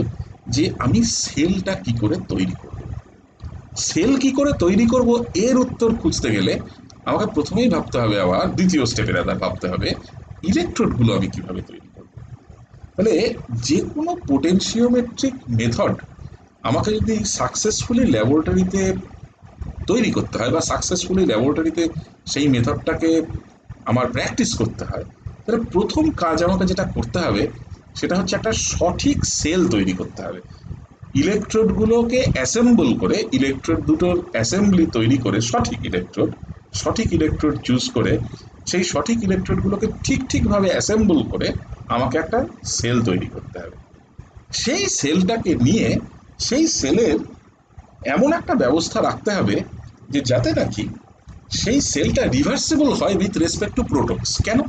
যে আমি সেলটা কি করে তৈরি করব। সেল কি করে তৈরি করব এর উত্তর খুঁজতে গেলে আমাকে প্রথমেই ভাবতে হবে, আবার দ্বিতীয় স্টেপের আবার ভাবতে হবে ইলেকট্রোডগুলো আমি কিভাবে তৈরি করব। তাহলে যে কোনো পোটেনশিওমেট্রিক মেথড আমাকে যদি সাকসেসফুলি ল্যাবরেটরিতে তৈরি করতে হয় বা সাকসেসফুলি ল্যাবরেটরিতে সেই মেথডটাকে আমার প্র্যাকটিস করতে হয়, তাহলে প্রথম কাজ আমাকে যেটা করতে হবে সেটা হচ্ছে একটা সঠিক সেল তৈরি করতে হবে। ইলেকট্রোডগুলোকে অ্যাসেম্বল করে, ইলেকট্রোড দুটোর অ্যাসেম্বলি তৈরি করে সঠিক ইলেকট্রোড চুজ করে সেই সঠিক ইলেকট্রোডগুলোকে ঠিকভাবে অ্যাসেম্বল করে আমাকে একটা সেল তৈরি করতে হবে। সেই সেলটাকে নিয়ে সেই সেলের এমন একটা ব্যবস্থা রাখতে হবে যে যাতে নাকি সেই সেলটা রিভার্সেবল হয় উইথ রেসপেক্ট টু প্রোটনস। কেন?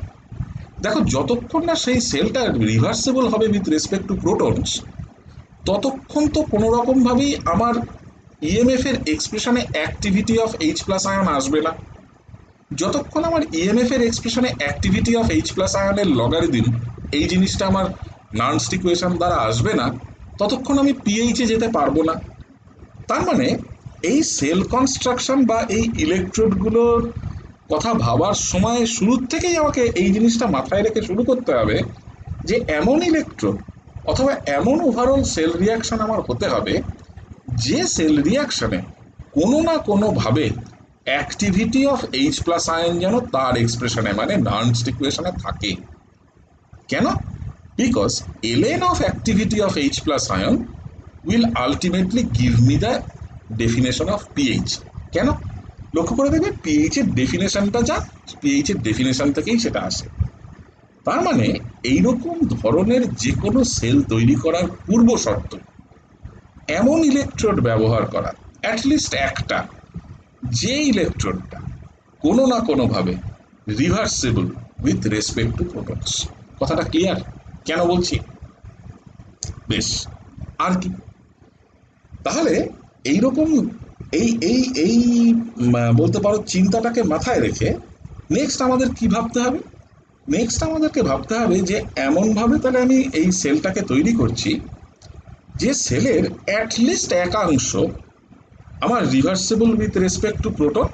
দেখো, যতক্ষণ না সেই সেলটা রিভার্সেবল হবে উইথ রেসপেক্ট টু প্রোটনস, ততক্ষণ তো কোনো রকমভাবেই আমার ইএমএফ এর এক্সপ্রেশনে activity of H plus ion আসবে না। যতক্ষণ আমার ইএমএফ এর এক্সপ্রেশনে অ্যাক্টিভিটি অফ এইচ প্লাস আয়নের লগারিদম এই জিনিসটা আমার নার্নস্ট ইকুয়েশন দ্বারা আসবে না, ততক্ষণ আমি পিএইচে যেতে পারবো না। তার মানে এই সেল কনস্ট্রাকশন বা এই ইলেকট্রোডগুলোর কথা ভাবার সময় শুরুর থেকেই আমাকে এই জিনিসটা মাথায় রেখে শুরু করতে হবে যে এমন ইলেকট্রোড অথবা এমন ওভারঅল সেল রিয়াকশন আমার হতে হবে যে সেল রিয়াকশনে কোনো না কোনোভাবে activity of H plus ion যেন তার এক্সপ্রেশনে মানে নার্নস্ট ইকুয়েশনে থাকে। কেন? Because ln of activity of H plus ion will ultimately give me the definition of pH. কেন? লক্ষ্য করে দেখবে পিএইচ এর ডেফিনেশনটা যা, পিএইচ এর ডেফিনেশন থেকেই সেটা আসে। তার মানে এইরকম ধরনের যে কোনো সেল তৈরি করার পূর্ব শর্ত এমন ইলেকট্রোড ব্যবহার করা, অ্যাটলিস্ট একটা, যে ইলেকট্রোডটা কোনো না কোনোভাবে reversible with respect two protons. কথাটা ক্লিয়ার? কেন বলছি? বেশ, আর কি? তাহলে এইরকম এই এই এই বলতে পারো চিন্তাটাকে মাথায় রেখে নেক্সট আমাদের কি ভাবতে হবে? নেক্সট আমাদেরকে ভাবতে হবে যে এমনভাবে তাহলে আমি এই সেলটাকে তৈরি করছি যে সেলের অ্যাটলিস্ট একাংশ আমার reversible with respect to proton,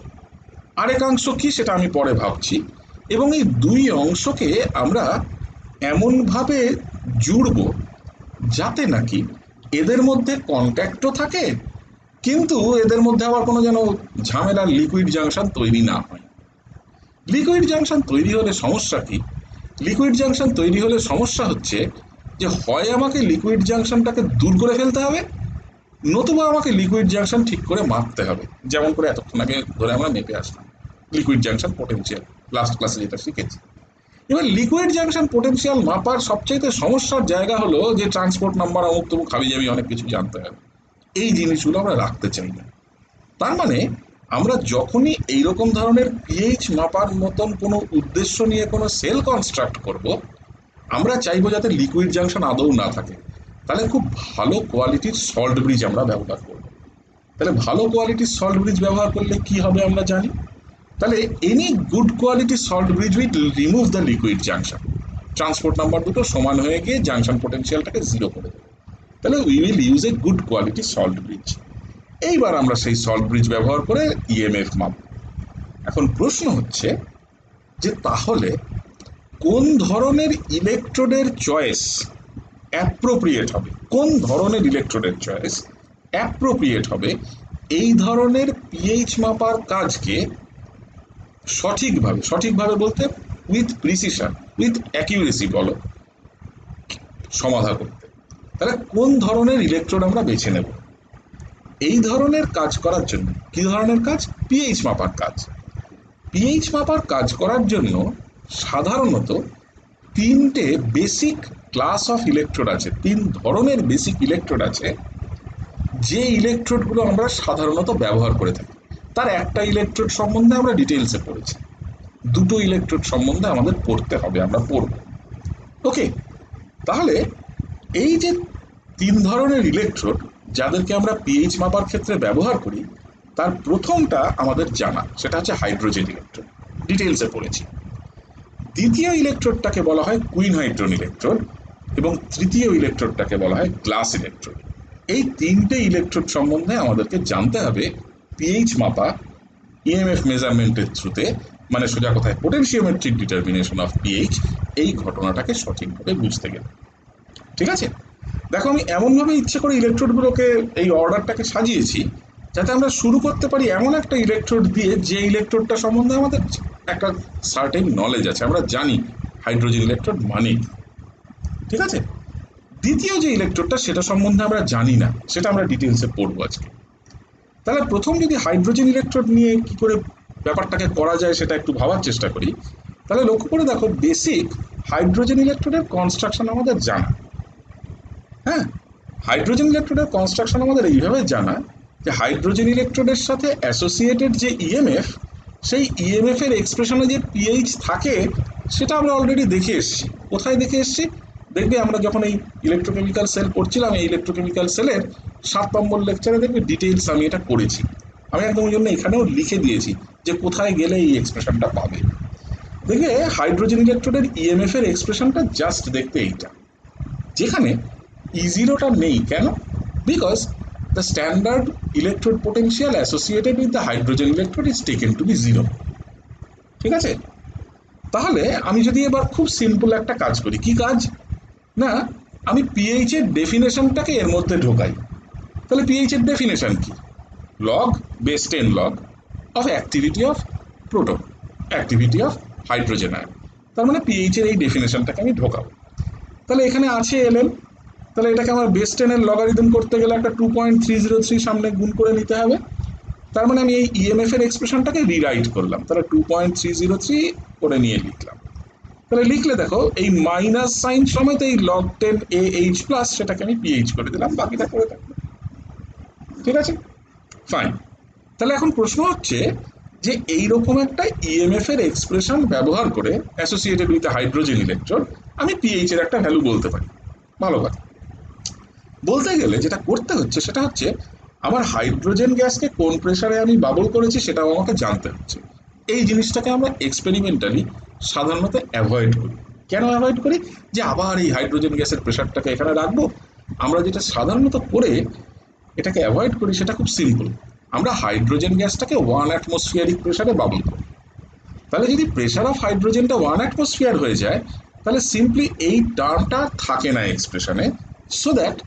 আরেকাংশ কি সেটা আমি পরে ভাবছি, এবং এই দুই অংশকে আমরা এমনভাবে জুড়ব যাতে নাকি এদের মধ্যে কন্ট্যাক্টও থাকে, কিন্তু এদের মধ্যে আবার কোনো যেন ঝামেলার লিকুইড জাংশন তৈরি না হয়। লিকুইড জাংশন তৈরি হলে সমস্যা কি? লিকুইড জাংশন তৈরি হলে সমস্যা হচ্ছে যে হয় আমাকে লিকুইড জাংশনটাকে দূর করে ফেলতে হবে, নতুবা আমাকে লিকুইড জাংশন ঠিক করে মাপতে হবে, যেমন করে এতক্ষণ আগে ধরে আমরা মেপে আসলাম লিকুইড জাংশন পোটেনশিয়াল, লাস্ট ক্লাসে যেটা শিখেছি। এবার লিকুইড জাংশন পোটেনশিয়াল মাপার সবচাইতে সমস্যার জায়গা হলো যে ট্রান্সপোর্ট নাম্বার, অমুক তমুক হাবি জাবি অনেক কিছু জানতে হবে। এই জিনিসগুলো আমরা রাখতে চাই না। তার মানে আমরা যখনই এইরকম ধরনের পিএইচ মাপার মতন কোনো উদ্দেশ্য নিয়ে কোনো সেল কনস্ট্রাক্ট করব, আমরা চাইবো যাতে লিকুইড জাংশন আদৌ না থাকে। তাহলে খুব ভালো কোয়ালিটির সল্ট ব্রিজ আমরা ব্যবহার করব। তাহলে ভালো কোয়ালিটির সল্ট ব্রিজ ব্যবহার করলে কি হবে আমরা জানি। তাহলে any good quality salt bridge will remove the liquid junction, transport number দুটো সমান হয়ে গিয়ে জাংশন পোটেনশিয়ালটাকে জিরো করে দেবে। তাহলে we will use a good quality salt bridge. এইবার আমরা সেই সল্ট ব্রিজ ব্যবহার করে ইএমএফ মাপ। এখন প্রশ্ন হচ্ছে যে তাহলে কোন ধরনের ইলেকট্রোডের চয়েস অ্যাপ্রোপ্রিয়েট হবে, কোন ধরনের ইলেকট্রোডের চয়েস অ্যাপ্রোপ্রিয়েট হবে এই ধরনের পিএইচ মাপার কাজকে সঠিকভাবে, সঠিকভাবে বলতে উইথ প্রিসিশন, উইথ অ্যাকিউরেসি বলো, সমাধান করতে। তাহলে কোন ধরনের ইলেকট্রোড আমরা বেছে নেব এই ধরনের কাজ করার জন্য? কি ধরনের কাজ? পিএইচ মাপার কাজ। পিএইচ মাপার কাজ করার জন্য সাধারণত তিনটে বেসিক ক্লাস অফ ইলেকট্রোড আছে, তিন ধরনের বেসিক ইলেকট্রোড আছে যে ইলেকট্রোডগুলো আমরা সাধারণত ব্যবহার করে থাকি। তার একটা ইলেকট্রোড সম্বন্ধে আমরা ডিটেলসে পড়েছি, দুটো ইলেকট্রোড সম্বন্ধে আমাদের পড়তে হবে, আমরা পড়ব। ওকে, তাহলে এই যে তিন ধরনের ইলেকট্রোড যাদেরকে আমরা পিএইচ মাপার ক্ষেত্রে ব্যবহার করি, তার প্রথমটা আমাদের জানা, সেটা হচ্ছে হাইড্রোজেন ইলেকট্রোড, ডিটেলসে পড়েছি। দ্বিতীয় ইলেকট্রোডটাকে বলা হয় কুইন হাইড্রোন ইলেকট্রোড, এবং তৃতীয় ইলেকট্রোডটাকে বলা হয় গ্লাস ইলেকট্রোড। এই তিনটে ইলেকট্রোড সম্বন্ধে আমাদেরকে জানতে হবে পিএইচ মাপা ইএমএফ মেজারমেন্টের থ্রুতে, মানে সোজা কথায় পোটেনশিওমেট্রিক ডিটারমিনেশন অফ পিএইচ, এই ঘটনাটাকে সঠিকভাবে বুঝতে গেলে। ঠিক আছে? দেখো, আমি এমনভাবে ইচ্ছে করে ইলেকট্রোডগুলোকে এই অর্ডারটাকে সাজিয়েছি যাতে আমরা শুরু করতে পারি এমন একটা ইলেকট্রোড দিয়ে যে ইলেকট্রোডটা সম্বন্ধে আমাদের একটা সার্টেন নলেজ আছে, আমরা জানি হাইড্রোজেন ইলেকট্রোড মানে কি। ঠিক আছে? দ্বিতীয় যে ইলেকট্রোডটা সেটা সম্বন্ধে আমরা জানি না, সেটা আমরা ডিটেলসে পড়বো আজকে। তাহলে প্রথম যদি হাইড্রোজেন ইলেকট্রোড নিয়ে কি করে ব্যাপারটাকে করা যায় সেটা একটু ভাবার চেষ্টা করি, তাহলে লক্ষ্য করে দেখো বেসিক হাইড্রোজেন ইলেকট্রোডের কনস্ট্রাকশন আমাদের জানা। হ্যাঁ, হাইড্রোজেন ইলেকট্রোডের কনস্ট্রাকশন আমাদের এইভাবে জানা যে হাইড্রোজেন ইলেকট্রোডের সাথে অ্যাসোসিয়েটেড যে ইএমএফ, সেই ইএমএফ এর এক্সপ্রেশনে যে পিএইচ থাকে সেটা আমরা অলরেডি দেখে এসেছি। কোথায় দেখে এসেছি? দেখবে আমরা যখন এই ইলেকট্রোকেমিক্যাল সেল পড়ছিলাম, এই ইলেকট্রোকেমিক্যাল সেলের 7 নম্বর লেকচারে দেখবে ডিটেইলস আমি এটা করেছি। আমি একদম ওই জন্য এখানেও লিখে দিয়েছি যে কোথায় গেলে এই এক্সপ্রেশনটা পাবে। দেখবে হাইড্রোজেন ইলেকট্রোডের ইএমএফ এর এক্সপ্রেশনটা জাস্ট দেখতে এইটা, যেখানে E0টা নেই। কেন? Because the standard electrode potential associated with the hydrogen electrode is taken to be 0. ঠিক আছে? তাহলে আমি যদি এবার খুব সিম্পল একটা কাজ করি, কি কাজ না, আমি পিএইচ এর ডেফিনেশনটাকে এর মধ্যে ঢোকাই। তাহলে পিএইচ এর ডেফিনেশন কি? Log base 10 log of activity of proton, activity of hydrogen ion. তার মানে পিএইচ এর এই ডেফিনেশনটাকে আমি ঢোকাবো। তাহলে এখানে আছে এলএন, তাহলে এটাকে আমার বেস 10 এর লগারিদম করতে গেলে একটা 2.303 সামনে গুণ করে নিতে হবে। তার মানে আমি এই ইএমএফ এর এক্সপ্রেশনটাকে রিরাইট করলাম, তাহলে 2.303 করে নিয়ে লিখলাম। তাহলে লিখলে দেখো এই মাইনাস সাইন সমেত এই লগ 10 এ এইচ প্লাস সেটাকে আমি পিএইচ করে দিলাম, বাকিটা করে থাকলো। ঠিক আছে, ফাইন। তাহলে এখন প্রশ্ন হচ্ছে যে এইরকম একটা ইএমএফ এর এক্সপ্রেশন ব্যবহার করে অ্যাসোসিয়েটেড উইথ হাইড্রোজেন ইলেকট্রন আমি পিএইচ এর একটা ভ্যালু বলতে পারি। ভালো কথা। বলতে গেলে যেটা করতে হচ্ছে সেটা হচ্ছে আমার হাইড্রোজেন গ্যাসকে কোন প্রেসারে আমি বাবল করেছি সেটাও আমাকে জানতে হচ্ছে। এই জিনিসটাকে আমরা এক্সপেরিমেন্টালি সাধারণত অ্যাভয়েড করি। কেন অ্যাভয়েড করি? যে আবার এই হাইড্রোজেন গ্যাসের প্রেসারটাকে এখানে রাখবো। আমরা যেটা সাধারণত করে এটাকে অ্যাভয়েড করি সেটা খুব সিম্পল। আমরা হাইড্রোজেন গ্যাসটাকে 1 অ্যাটমসফিয়ারিক প্রেসারে বাবল করি। তাহলে যদি প্রেসার অফ হাইড্রোজেনটা 1 অ্যাটমসফিয়ার হয়ে যায় তাহলে সিম্পলি এই টার্মটা থাকে না এক্সপ্রেশনে, সো দ্যাট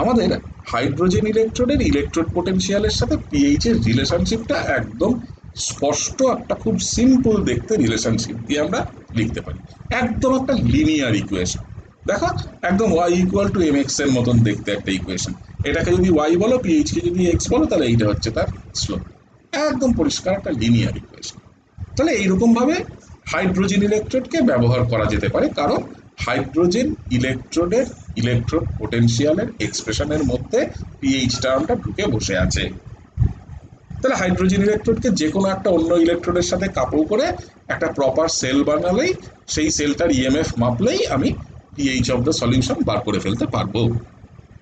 আমাদের হাইড্রোজেন ইলেকট্রোডের ইলেকট্রোড পোটেনশিয়ালের সাথে পিএইচ এর রিলেশনশিপটা একদম স্পষ্ট, একটা খুব সিম্পল দেখতে রিলেশনশিপ দিয়ে আমরা লিখতে পারি। একদম একটা লিনিয়ার ইকুয়েশন। দেখো একদম Y equal to M X এর মতন দেখতে একটা ইকুয়েশন। এটাকে যদি ওয়াই বলো, পিএইচ কে যদি এক্স বলো, তাহলে এইটা হচ্ছে তার স্লোপ। একদম পরিষ্কার একটা লিনিয়ার ইকুয়েশন। তাহলে এইরকমভাবে হাইড্রোজেন ইলেকট্রোডকে ব্যবহার করা যেতে পারে, কারণ হাইড্রোজেন ইলেকট্রোডের ইলেকট্রোড পোটেনশিয়ালের এক্সপ্রেশনের মধ্যে পিএইচ টার্মটা ঢুকে বসে আছে। তাহলে হাইড্রোজেন ইলেকট্রোডকে যে কোনো একটা অন্য ইলেকট্রোডের সাথে কাপড় করে একটা প্রপার সেল বানালেই, সেই সেলটার ইএমএফ মাপলেই আমি পিএইচ অফ দ্য সলিউশন বার করে ফেলতে পারবো।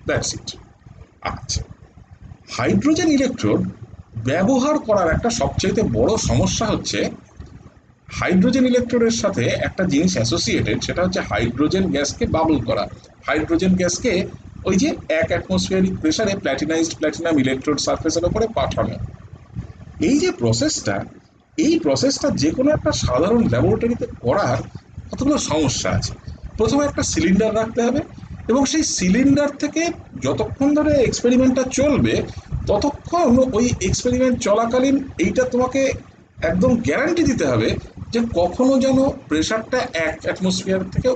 That's it. আচ্ছা, হাইড্রোজেন ইলেকট্রোড ব্যবহার করার একটা সবচেয়ে বড় সমস্যা হচ্ছে হাইড্রোজেন ইলেকট্রোডের সাথে একটা জিনিস অ্যাসোসিয়েটেড, সেটা হচ্ছে হাইড্রোজেন গ্যাসকে বাবল করা। হাইড্রোজেন গ্যাসকে ওই যে 1 অ্যাটমসফিয়ারিক প্রেসারে প্ল্যাটিনাইজড প্ল্যাটিনাম ইলেকট্রোড সারফেসের উপরে পাঠানো। এই যে প্রসেসটা, এই প্রসেসটা যে কোনো একটা সাধারণ ল্যাবরেটরিতে করার কতগুলো সমস্যা আছে। প্রথমে একটা সিলিন্ডার রাখতে হবে, এবং সেই সিলিন্ডার থেকে যতক্ষণ ধরে এক্সপেরিমেন্টটা চলবে ততক্ষণ ওই এক্সপেরিমেন্ট চলাকালীন এইটা তোমাকে একদম গ্যারান্টি দিতে হবে যে কখনো যেন প্রেশারটা 1 অ্যাটমসফিয়ার থেকে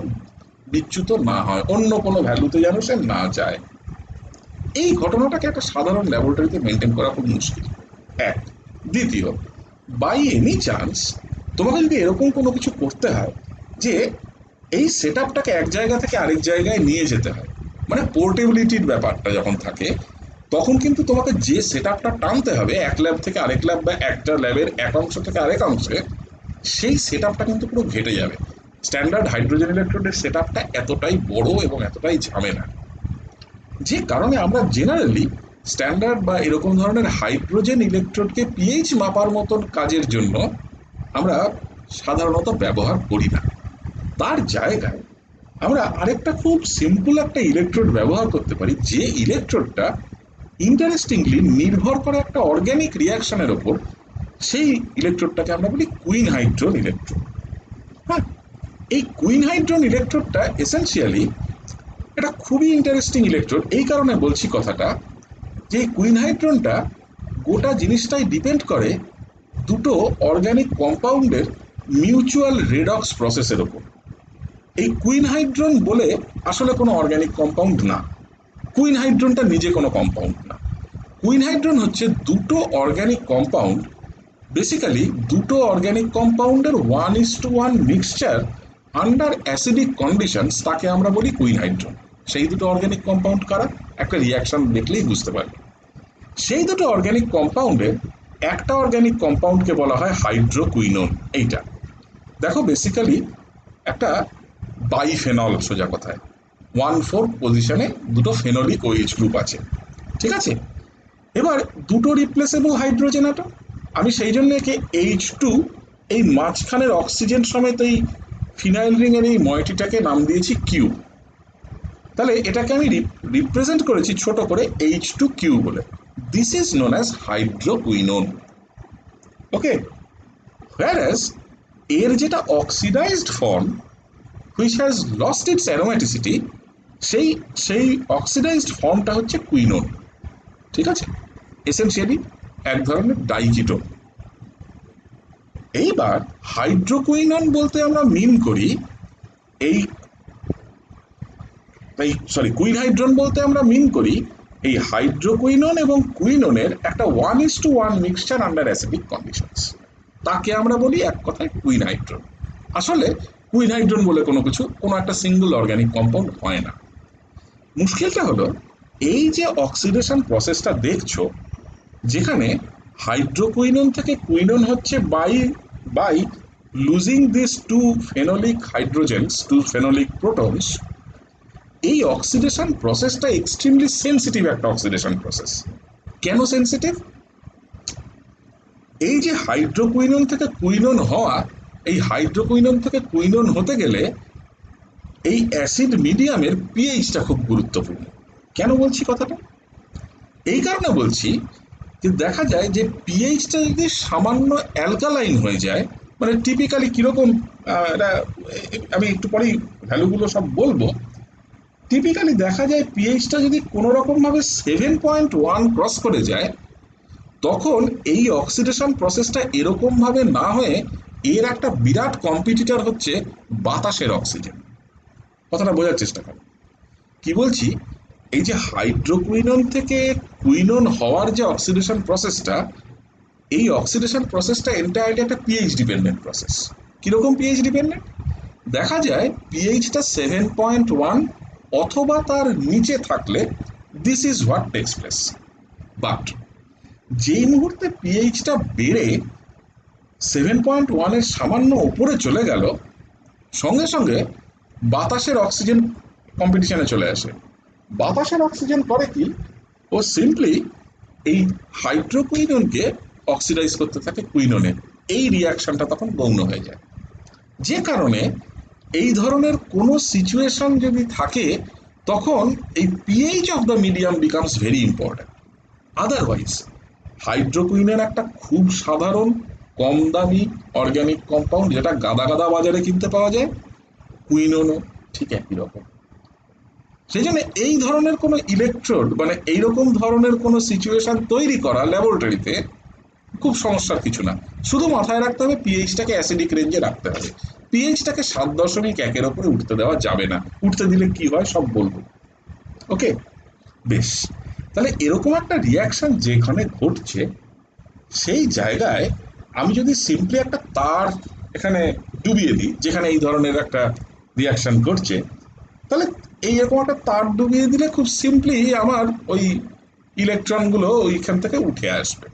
বিচ্যুত না হয়, অন্য কোনো ভ্যালুতে যেন সে না যায়। এই ঘটনাটাকে একটা সাধারণ ল্যাবরেটরিতে মেনটেন করা খুব মুশকিল। এক। দ্বিতীয়, বাই এনি চান্স তোমাকে যদি এরকম কোনো কিছু করতে হয় যে এই সেট আপটাকে এক জায়গা থেকে আরেক জায়গায় নিয়ে যেতে হয়, মানে পোর্টেবিলিটির ব্যাপারটা যখন থাকে, তখন কিন্তু তোমাকে যে সেট আপটা টানতে হবে এক ল্যাব থেকে আরেক ল্যাব বা একটা ল্যাবের এক অংশ থেকে আরেক অংশে, সেই সেট আপটা কিন্তু পুরো ঘেটে যাবে। স্ট্যান্ডার্ড হাইড্রোজেন ইলেকট্রোডের সেট আপটা এতটাই বড় এবং এতটাই ঝামেলা, যে কারণে আমরা জেনারেলি স্ট্যান্ডার্ড বা এরকম ধরনের হাইড্রোজেন ইলেকট্রোডকে পিএইচ মাপার মতন কাজের জন্য আমরা সাধারণত ব্যবহার করি না। তার জায়গায় আমরা আরেকটা খুব সিম্পল একটা ইলেকট্রোড ব্যবহার করতে পারি, যে ইলেকট্রোডটা ইন্টারেস্টিংলি নির্ভর করে একটা অর্গ্যানিক রিয়াকশনের ওপর। সেই ইলেকট্রোডটাকে আমরা বলি কুইন হাইড্রোন ইলেকট্রোড। হ্যাঁ, এই কুইন হাইড্রোন ইলেকট্রোডটা এসেন্সিয়ালি এটা খুবই ইন্টারেস্টিং ইলেকট্রোড। এই কারণে বলছি কথাটা, যে কুইন হাইড্রোনটা গোটা জিনিসটাই ডিপেন্ড করে দুটো অর্গ্যানিক কম্পাউন্ডের মিউচুয়াল রেডক্স প্রসেসের ওপর। এই কুইন হাইড্রোন বলে আসলে কোনো অর্গ্যানিক কম্পাউন্ড না, কুইন হাইড্রোনটা নিজে কোনো কম্পাউন্ড না। কুইন হাইড্রোন হচ্ছে দুটো অর্গ্যানিক কম্পাউন্ড, বেসিক্যালি দুটো অর্গ্যানিক কম্পাউন্ডের 1:1 মিক্সচার আন্ডার অ্যাসিডিক কন্ডিশনস, তাকে আমরা বলি কুইন হাইড্রোন। সেই দুটো অর্গ্যানিক কম্পাউন্ড কারা? একটা রিয়াকশন দেখলেই বুঝতে পারবে। সেই দুটো অর্গ্যানিক কম্পাউন্ডের একটা অর্গ্যানিক কম্পাউন্ডকে বলা হয় হাইড্রোকুইনোন। এইটা দেখো বেসিক্যালি একটা বাইফেনল, সোজা কথায় 1,4 পজিশনে দুটো ফেনলিক ওএইচ গ্রুপ আছে। ঠিক আছে, এবার দুটো রিপ্লেসেবল হাইড্রোজেন অ্যাটম, আমি সেই জন্য একে H2, এই মাঝখানের অক্সিজেন সমেত এই ফিনাইল রিং এর এই ময়টিটাকে নাম দিয়েছি কিউ। তাহলে এটাকে আমি রিপ্রেজেন্ট করেছি ছোট করে H2Q বলে। This is known as hydroquinone. Okay, whereas এর যেটা oxidised form which has lost its aromaticity, সেই অক্সিডাইজড ফর্মটা হচ্ছে কুইনোন। ঠিক আছে, এসেনশিয়ালি এক ধরনের ডাইকিটোন। এইবার হাইড্রোকুইনোন বলতে আমরা মিন করি কুইন হাইড্রোন বলতে আমরা মিন করি এই হাইড্রোকুইনন এবং কুইননের একটা 1:1 মিক্সচার আন্ডার অ্যাসিডিক কন্ডিশনস, তাকে আমরা বলি এক কথায় কুইনহাইড্রন। আসলে কুইনহাইড্রন বলে কোনো একটা সিঙ্গল অর্গানিক কম্পাউন্ড হয় না। মুশকিলটা হলো এই যে অক্সিডেশন প্রসেসটা দেখছো, যেখানে হাইড্রোকুইনন থেকে কুইনন হচ্ছে by by losing this two phenolic hydrogens, two phenolic protons, এই অক্সিডেশন প্রসেসটা এক্সট্রিমলি সেন্সিটিভ একটা অক্সিডেশন প্রসেস। কেন সেন্সিটিভ? এই যে হাইড্রোকুইনন থেকে কুইনন হওয়া, এই হাইড্রোকুইনন থেকে কুইনন হতে গেলে এই অ্যাসিড মিডিয়ামের পিএইচটা খুব গুরুত্বপূর্ণ। কেন বলছি কথাটা? এই কারণে বলছি যে দেখা যায় যে পিএইচটা যদি সামান্য অ্যালকালাইন হয়ে যায়, মানে টিপিক্যালি কীরকম, আমি একটু পরেই ভ্যালুগুলো সব বলবো, টিপিক্যালি দেখা যায় পিএইচটা যদি কোনো রকমভাবে 7.1 ক্রস করে যায়, তখন এই অক্সিডেশন প্রসেসটা এরকমভাবে না হয়ে এর একটা বিরাট কম্পিটিটর হচ্ছে বাতাসের অক্সিজেন। কথাটা বোঝার চেষ্টা করো কি বলছি। এই যে হাইড্রোকুইনন থেকে কুইনন হওয়ার যে অক্সিডেশন প্রসেসটা, এই অক্সিডেশন প্রসেসটা এন্টায়ারলি একটা পিএইচ ডিপেন্ডেন্ট প্রসেস। কিরকম পিএইচ ডিপেন্ডেন্ট? দেখা যায় পিএইচটা 7.1 অথবা তার নিচে থাকলে this is what takes place. But যেই মুহূর্তে পিএইচটা বেড়ে 7.1 এর সামান্য ওপরে চলে গেল, সঙ্গে সঙ্গে বাতাসের অক্সিজেন কম্পিটিশনে চলে আসে। বাতাসের অক্সিজেন করে কি, ও সিম্পলি এই হাইড্রোকুইননকে অক্সিডাইজ করতে থাকে কুইননে। এই রিয়াকশনটা তখন গৌণ হয়ে যায়। যে কারণে এই ধরনের কোনো সিচুয়েশন যদি থাকে, তখন এই pH of the medium becomes very important. Otherwise hydroquinone একটা খুব সাধারণ কম দামি অর্গ্যানিক কম্পাউন্ড, যেটা গাদা গাদা বাজারে কিনতে পাওয়া যায়, কুইননও ঠিক একই রকম। সেই জন্য এই ধরনের কোনো ইলেকট্রোড, মানে এইরকম ধরনের কোনো সিচুয়েশন তৈরি করা ল্যাবরেটরিতে খুব সমস্যার কিছু না। শুধু মাথায় রাখতে হবে পিএইচটাকে অ্যাসিডিক রেঞ্জে রাখতে হবে। পিএইচটাকে 7.1 ওপরে উঠতে দেওয়া যাবে না। উঠতে দিলে কি হয় সব বলবো। ওকে, বেশ। তাহলে এরকম একটা রিয়াকশন যেখানে ঘটছে, সেই জায়গায় আমি যদি সিম্পলি একটা তার এখানে ডুবিয়ে দিই, যেখানে এই ধরনের একটা রিয়াকশন ঘটছে, তাহলে এইরকম একটা তার ডুবিয়ে দিলে খুব সিম্পলি আমার ওই ইলেকট্রনগুলো ওইখান থেকে উঠে আসবে।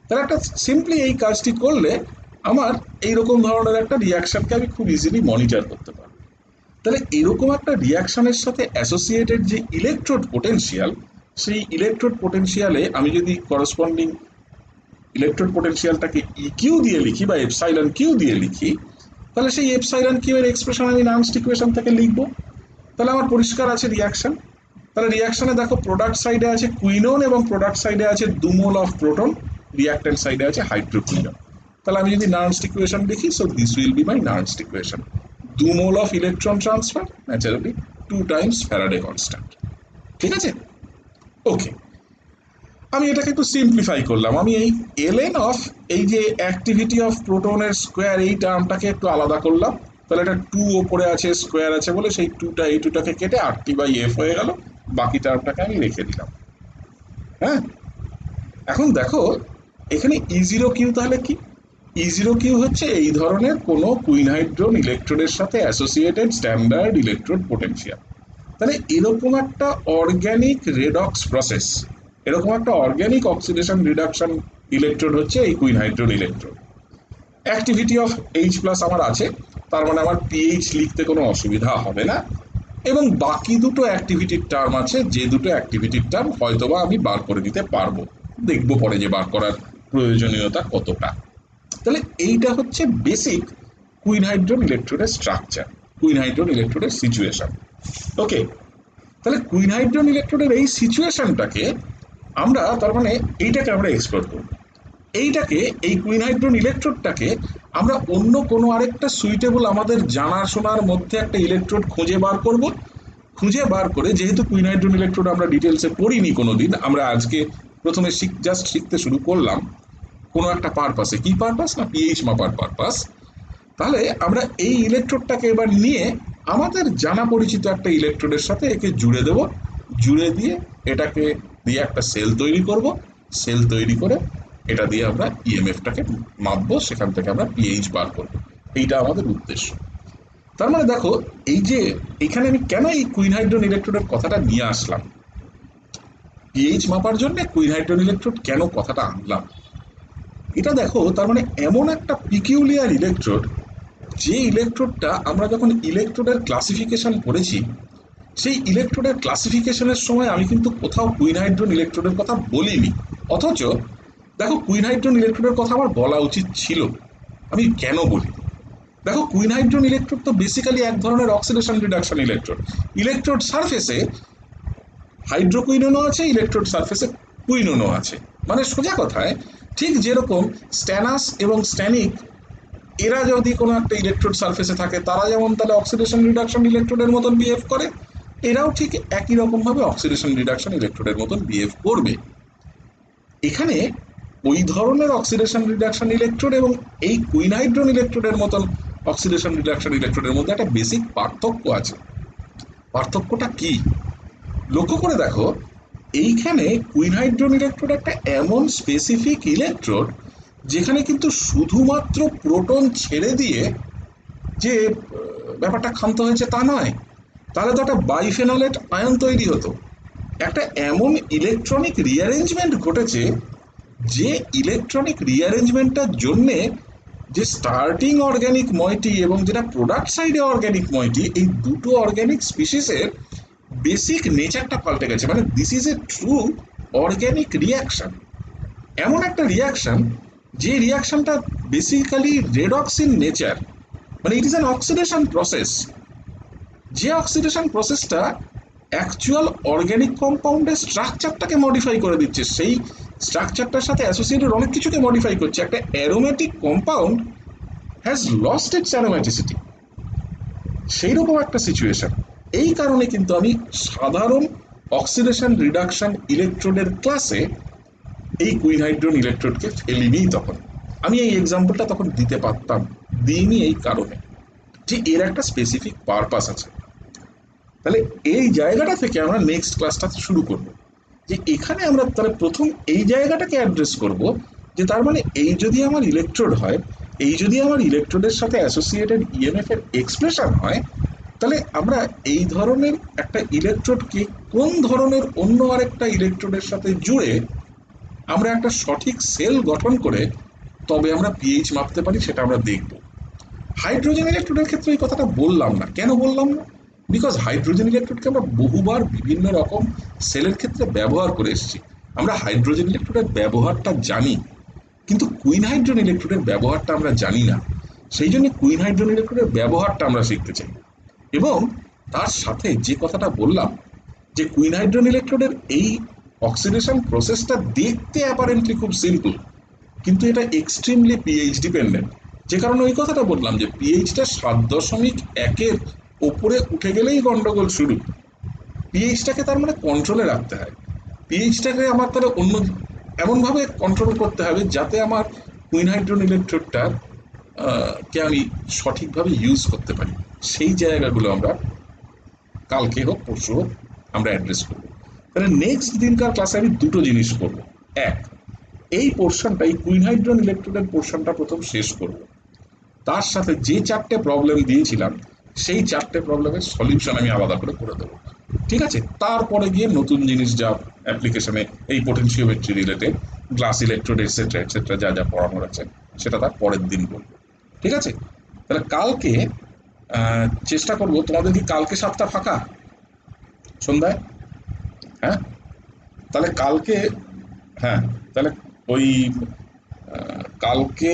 তাহলে একটা সিম্পলি এই কাজটি করলে আমার এইরকম ধরনের একটা রিয়াকশনকে আমি খুব ইজিলি মনিটর করতে পারবো। তাহলে এরকম একটা রিয়াকশনের সাথে অ্যাসোসিয়েটেড যে ইলেকট্রোড পোটেনশিয়াল, সেই ইলেকট্রোড পোটেনশিয়ালে আমি যদি করসপন্ডিং ইলেকট্রোড পোটেনশিয়ালটাকে ইকিউ দিয়ে লিখি বা এপসাইলন কিউ দিয়ে লিখি, তাহলে সেই এপসাইলন কিউ এর এক্সপ্রেশন আমি নার্নস্ট ইকুয়েশন থেকে লিখবো। তাহলে আমার পরিষ্কার আছে রিয়াকশন। তাহলে রিয়াকশনে দেখো প্রোডাক্ট সাইডে আছে কুইনন এবং প্রোডাক্ট সাইডে আছে 2 মোল অফ প্রোটন, রিয়াক্ট্যান্ট সাইডে আছে হাইড্রোকুইনন। তাহলে আমি যদি নার্নস্ট ইকুয়েশন লিখি, so this will be my Nernst equation. 2 mole of electron transfer, naturally 2 times Faraday constant. ঠিক আছে, ওকে। আমি এটাকে একটু সিম্পলিফাই করলাম। আমি এই ln অফ এই যে অ্যাক্টিভিটি অফ প্রোটনের স্কোয়ার, এই টার্মটাকে একটু আলাদা করলাম। তাহলে এটা 2 ওপরে আছে, স্কোয়ার আছে বলে সেই 2টা এই 2টাকে কেটে RT/F হয়ে গেল। বাকি টার্মটাকে আমি রেখে দিলাম। হ্যাঁ, এখন দেখো এখানে E0Q তাহলে কি? E0Q হচ্ছে এই ধরনের কোনো কুইনহাইড্রন ইলেকট্রোডের সাথে অ্যাসোসিয়েটেড স্ট্যান্ডার্ড ইলেকট্রোড পোটেনশিয়াল। তাহলে এরকম একটা অর্গ্যানিক রেডক্স প্রসেস, এরকম একটা অর্গ্যানিক অক্সিডেশন রিডাকশন ইলেকট্রোড হচ্ছে এই কুইনহাইড্রন ইলেকট্রোড। অ্যাক্টিভিটি অফ H+ আমার আছে, তার মানে আমার পিএইচ লিখতে কোনো অসুবিধা হবে না। এবং বাকি দুটো অ্যাক্টিভিটির টার্ম আছে, যে দুটো অ্যাক্টিভিটির টার্ম হয়তোবা আমি বার করে দিতে পারবো, দেখবো পরে যে বার করার প্রয়োজনীয়তা কতটা। তাহলে এইটা হচ্ছে বেসিক কুইনহাইড্রন ইলেকট্রোডের স্ট্রাকচার, কুইনহাইড্রন ইলেকট্রোডের সিচুয়েশন। ওকে, তাহলে কুইনহাইড্রন ইলেকট্রোডের এই সিচুয়েশনটাকে আমরা, তার মানে এইটাকে আমরা এক্সপ্লোর করব। এইটাকে, এই কুইনহাইড্রন ইলেকট্রোডটাকে আমরা অন্য কোনো আরেকটা সুইটেবল আমাদের জানাশোনার মধ্যে একটা ইলেকট্রোড খুঁজে বার করব। খুঁজে বার করে, যেহেতু কুইনহাইড্রন ইলেকট্রোড আমরা ডিটেলসে পড়িনি কোনোদিন, আমরা আজকে প্রথমে জাস্ট শিখতে শুরু করলাম কোনো একটা পারপাসে। কি পারপাস? না পিএইচ মাপার পারপাস। তাহলে আমরা এই ইলেকট্রোডটাকে এবার নিয়ে আমাদের জানা পরিচিত একটা ইলেকট্রোডের সাথে একে জুড়ে দেব। জুড়ে দিয়ে এটাকে দিয়ে একটা সেল তৈরি করব, সেল তৈরি করে এটা দিয়ে আমরা ইএমএফটাকে মাপবো, সেখান থেকে আমরা পিএইচ বার করবো। এইটা আমাদের উদ্দেশ্য। তার মানে দেখো, এই যে এখানে আমি কেন এই কুইন হাইড্রোন ইলেকট্রোডের কথাটা নিয়ে আসলাম, পিএইচ মাপার জন্য কুইন হাইড্রোন ইলেকট্রোড কেন কথাটা আনলাম, এটা দেখো, তার মানে এমন একটা পিকিউলিয়ার ইলেকট্রোড, যে ইলেকট্রোডটা আমরা যখন ইলেকট্রোডের ক্লাসিফিকেশন পড়েছি, সেই ইলেকট্রোডের ক্লাসিফিকেশনের সময় আমি কিন্তু কোথাও কুইন হাইড্রোন ইলেকট্রোডের কথা বলিনি। অথচ দেখো, কুইন হাইড্রোন ইলেকট্রোডের কথা আমার বলা উচিত ছিল, আমি কেন বলি। দেখো, কুইন হাইড্রোন ইলেকট্রোড তো বেসিক্যালি এক ধরনের অক্সিডেশন রিডাকশন ইলেকট্রোড। ইলেকট্রোড সারফেসে হাইড্রোকুইননও আছে, ইলেকট্রোড সারফেসে কুইননও আছে। মানে সোজা কথায় ঠিক যেরকম স্ট্যানাস এবং স্ট্যানিক, এরা যদি কোনো একটা ইলেকট্রোড সারফেসে থাকে, তারা যেমন তাহলে অক্সিডেশন রিডাকশন ইলেকট্রোডের মতন বিহেভ করে, এরাও ঠিক একই রকমভাবে অক্সিডেশন রিডাকশন ইলেকট্রোডের মতন বিহেভ করবে। এখানে ওই ধরনের অক্সিডেশন রিডাকশন ইলেকট্রোড এবং এই কুইন হাইড্রোন ইলেকট্রোডের মতন অক্সিডেশন রিডাকশন ইলেকট্রোডের মধ্যে একটা বেসিক পার্থক্য আছে। পার্থক্যটা কি লক্ষ্য করে দেখো, এইখানে কুইন হাইড্রোন ইলেকট্রোড একটা এমন স্পেসিফিক ইলেকট্রোড, যেখানে কিন্তু শুধুমাত্র প্রোটন ছেড়ে দিয়ে যে ব্যাপারটা ক্ষান্ত হয়েছে তা নয়, তাহলে তো একটা বাইফেনলেট আয়ন তৈরি হতো। একটা এমন ইলেকট্রনিক রিঅ্যারেঞ্জমেন্ট ঘটেছে, যে ইলেকট্রনিক রিঅ্যারেঞ্জমেন্টটার জন্যে যে স্টার্টিং অর্গ্যানিক মইটি এবং যেটা প্রোডাক্ট সাইডে অর্গ্যানিক মইটি, এই দুটো অর্গ্যানিক স্পিসিসের বেসিক নেচারটা পাল্টে গেছে। মানে this is a true organic reaction. এমন একটা রিয়াকশন, যে রিয়াকশনটা বেসিক্যালি রেডক্স ইন নেচার, মানে it is an oxidation process. যে অক্সিডেশন প্রসেসটা অ্যাকচুয়াল অর্গ্যানিক কম্পাউন্ডের স্ট্রাকচারটাকে মডিফাই করে দিচ্ছে, সেই স্ট্রাকচারটার সাথে অ্যাসোসিয়েটেড অনেক কিছুকে মডিফাই করছে। একটা aromatic compound has lost it's aromaticity, সেই রকম একটা সিচুয়েশন। এই কারণে কিন্তু আমি সাধারণ অক্সিডেশন রিডাকশন ইলেকট্রোডের ক্লাসে এই কুইন হাইড্রোন ইলেকট্রোডকে ফেলিনি। তখন আমি এই এক্সাম্পলটা তখন দিতে পারতাম, দিইনি এই কারণে যে এর একটা স্পেসিফিক পারপাস আছে। তাহলে এই জায়গাটা থেকে আমরা নেক্সট ক্লাসটা শুরু করব, যে এখানে আমরা তাহলে প্রথম এই জায়গাটাকে অ্যাড্রেস করব, যে তার মানে এই যদি আমার ইলেকট্রোড হয়, এই যদি আমার ইলেকট্রোডের সাথে অ্যাসোসিয়েটেড ইএমএফ এর এক্সপ্রেশন হয়, তাহলে আমরা এই ধরনের একটা ইলেকট্রোডকে কোন ধরনের অন্য আরেকটা ইলেকট্রোডের সাথে জুড়ে আমরা একটা সঠিক সেল গঠন করে তবে আমরা পিএইচ মাপতে পারি, সেটা আমরা দেখব। হাইড্রোজেন ইলেকট্রোডের ক্ষেত্রে এই কথাটা বললাম না। কেন বললাম না? বিকজ হাইড্রোজেন ইলেকট্রোডকে আমরা বহুবার বিভিন্ন রকম সেলের ক্ষেত্রে ব্যবহার করে এসেছি। আমরা হাইড্রোজেন ইলেকট্রোডের ব্যবহারটা জানি, কিন্তু কুইন হাইড্রোজেন ইলেকট্রোডের ব্যবহারটা আমরা জানি না। সেই জন্য কুইন হাইড্রোজেন ইলেকট্রোডের ব্যবহারটা আমরা শিখতে চাই। এবং তার সাথে যে কথাটা বললাম, যে কুইন হাইড্রোজেন ইলেকট্রোডের এই অক্সিডেশন প্রসেসটা দেখতে অ্যাপারেন্টলি খুব সিম্পল, কিন্তু এটা এক্সট্রিমলি পিএইচ ডিপেন্ডেন্ট। যে কারণে ওই কথাটা বললাম যে পিএইচটা 7.1-এর ওপরে উঠে গেলেই গন্ডগোল শুরু। পিএইচটাকে তার মানে কন্ট্রোলে রাখতে হয়। পিএইচটাকে আমার তাহলে অন্য এমনভাবে কন্ট্রোল করতে হবে যাতে আমার কুইন হাইড্রোজেন ইলেকট্রোডটা কে আমি সঠিকভাবে ইউজ করতে পারি। সেই জায়গাগুলো আমরা কালকে হোক পরশু হোক আমরা অ্যাড্রেস করবো। তাহলে নেক্সট দিনকার ক্লাসে আমি দুটো জিনিস করব। এক, এই পোর্শনটা, এই কুইন হাইড্রোজেন ইলেকট্রোডের পোর্শনটা প্রথম শেষ করব। তার সাথে যে 4টে প্রবলেম দিয়েছিলাম, সেই 4টে প্রবলেমের সলিউশন আমি আলাদা করে করে দেবো। ঠিক আছে? তারপরে গিয়ে নতুন জিনিস যা অ্যাপ্লিকেশনে এই potentiometry related, glass electrode et cetera et cetera যা যা পড়ানোর আছে, সেটা তার পরের দিন বলবো। ঠিক আছে? তাহলে কালকে চেষ্টা করব, তোমাদের কি কালকে 7টা ফাঁকা সন্ধ্যায়? হ্যাঁ, তাহলে কালকে, হ্যাঁ, তাহলে ওই কালকে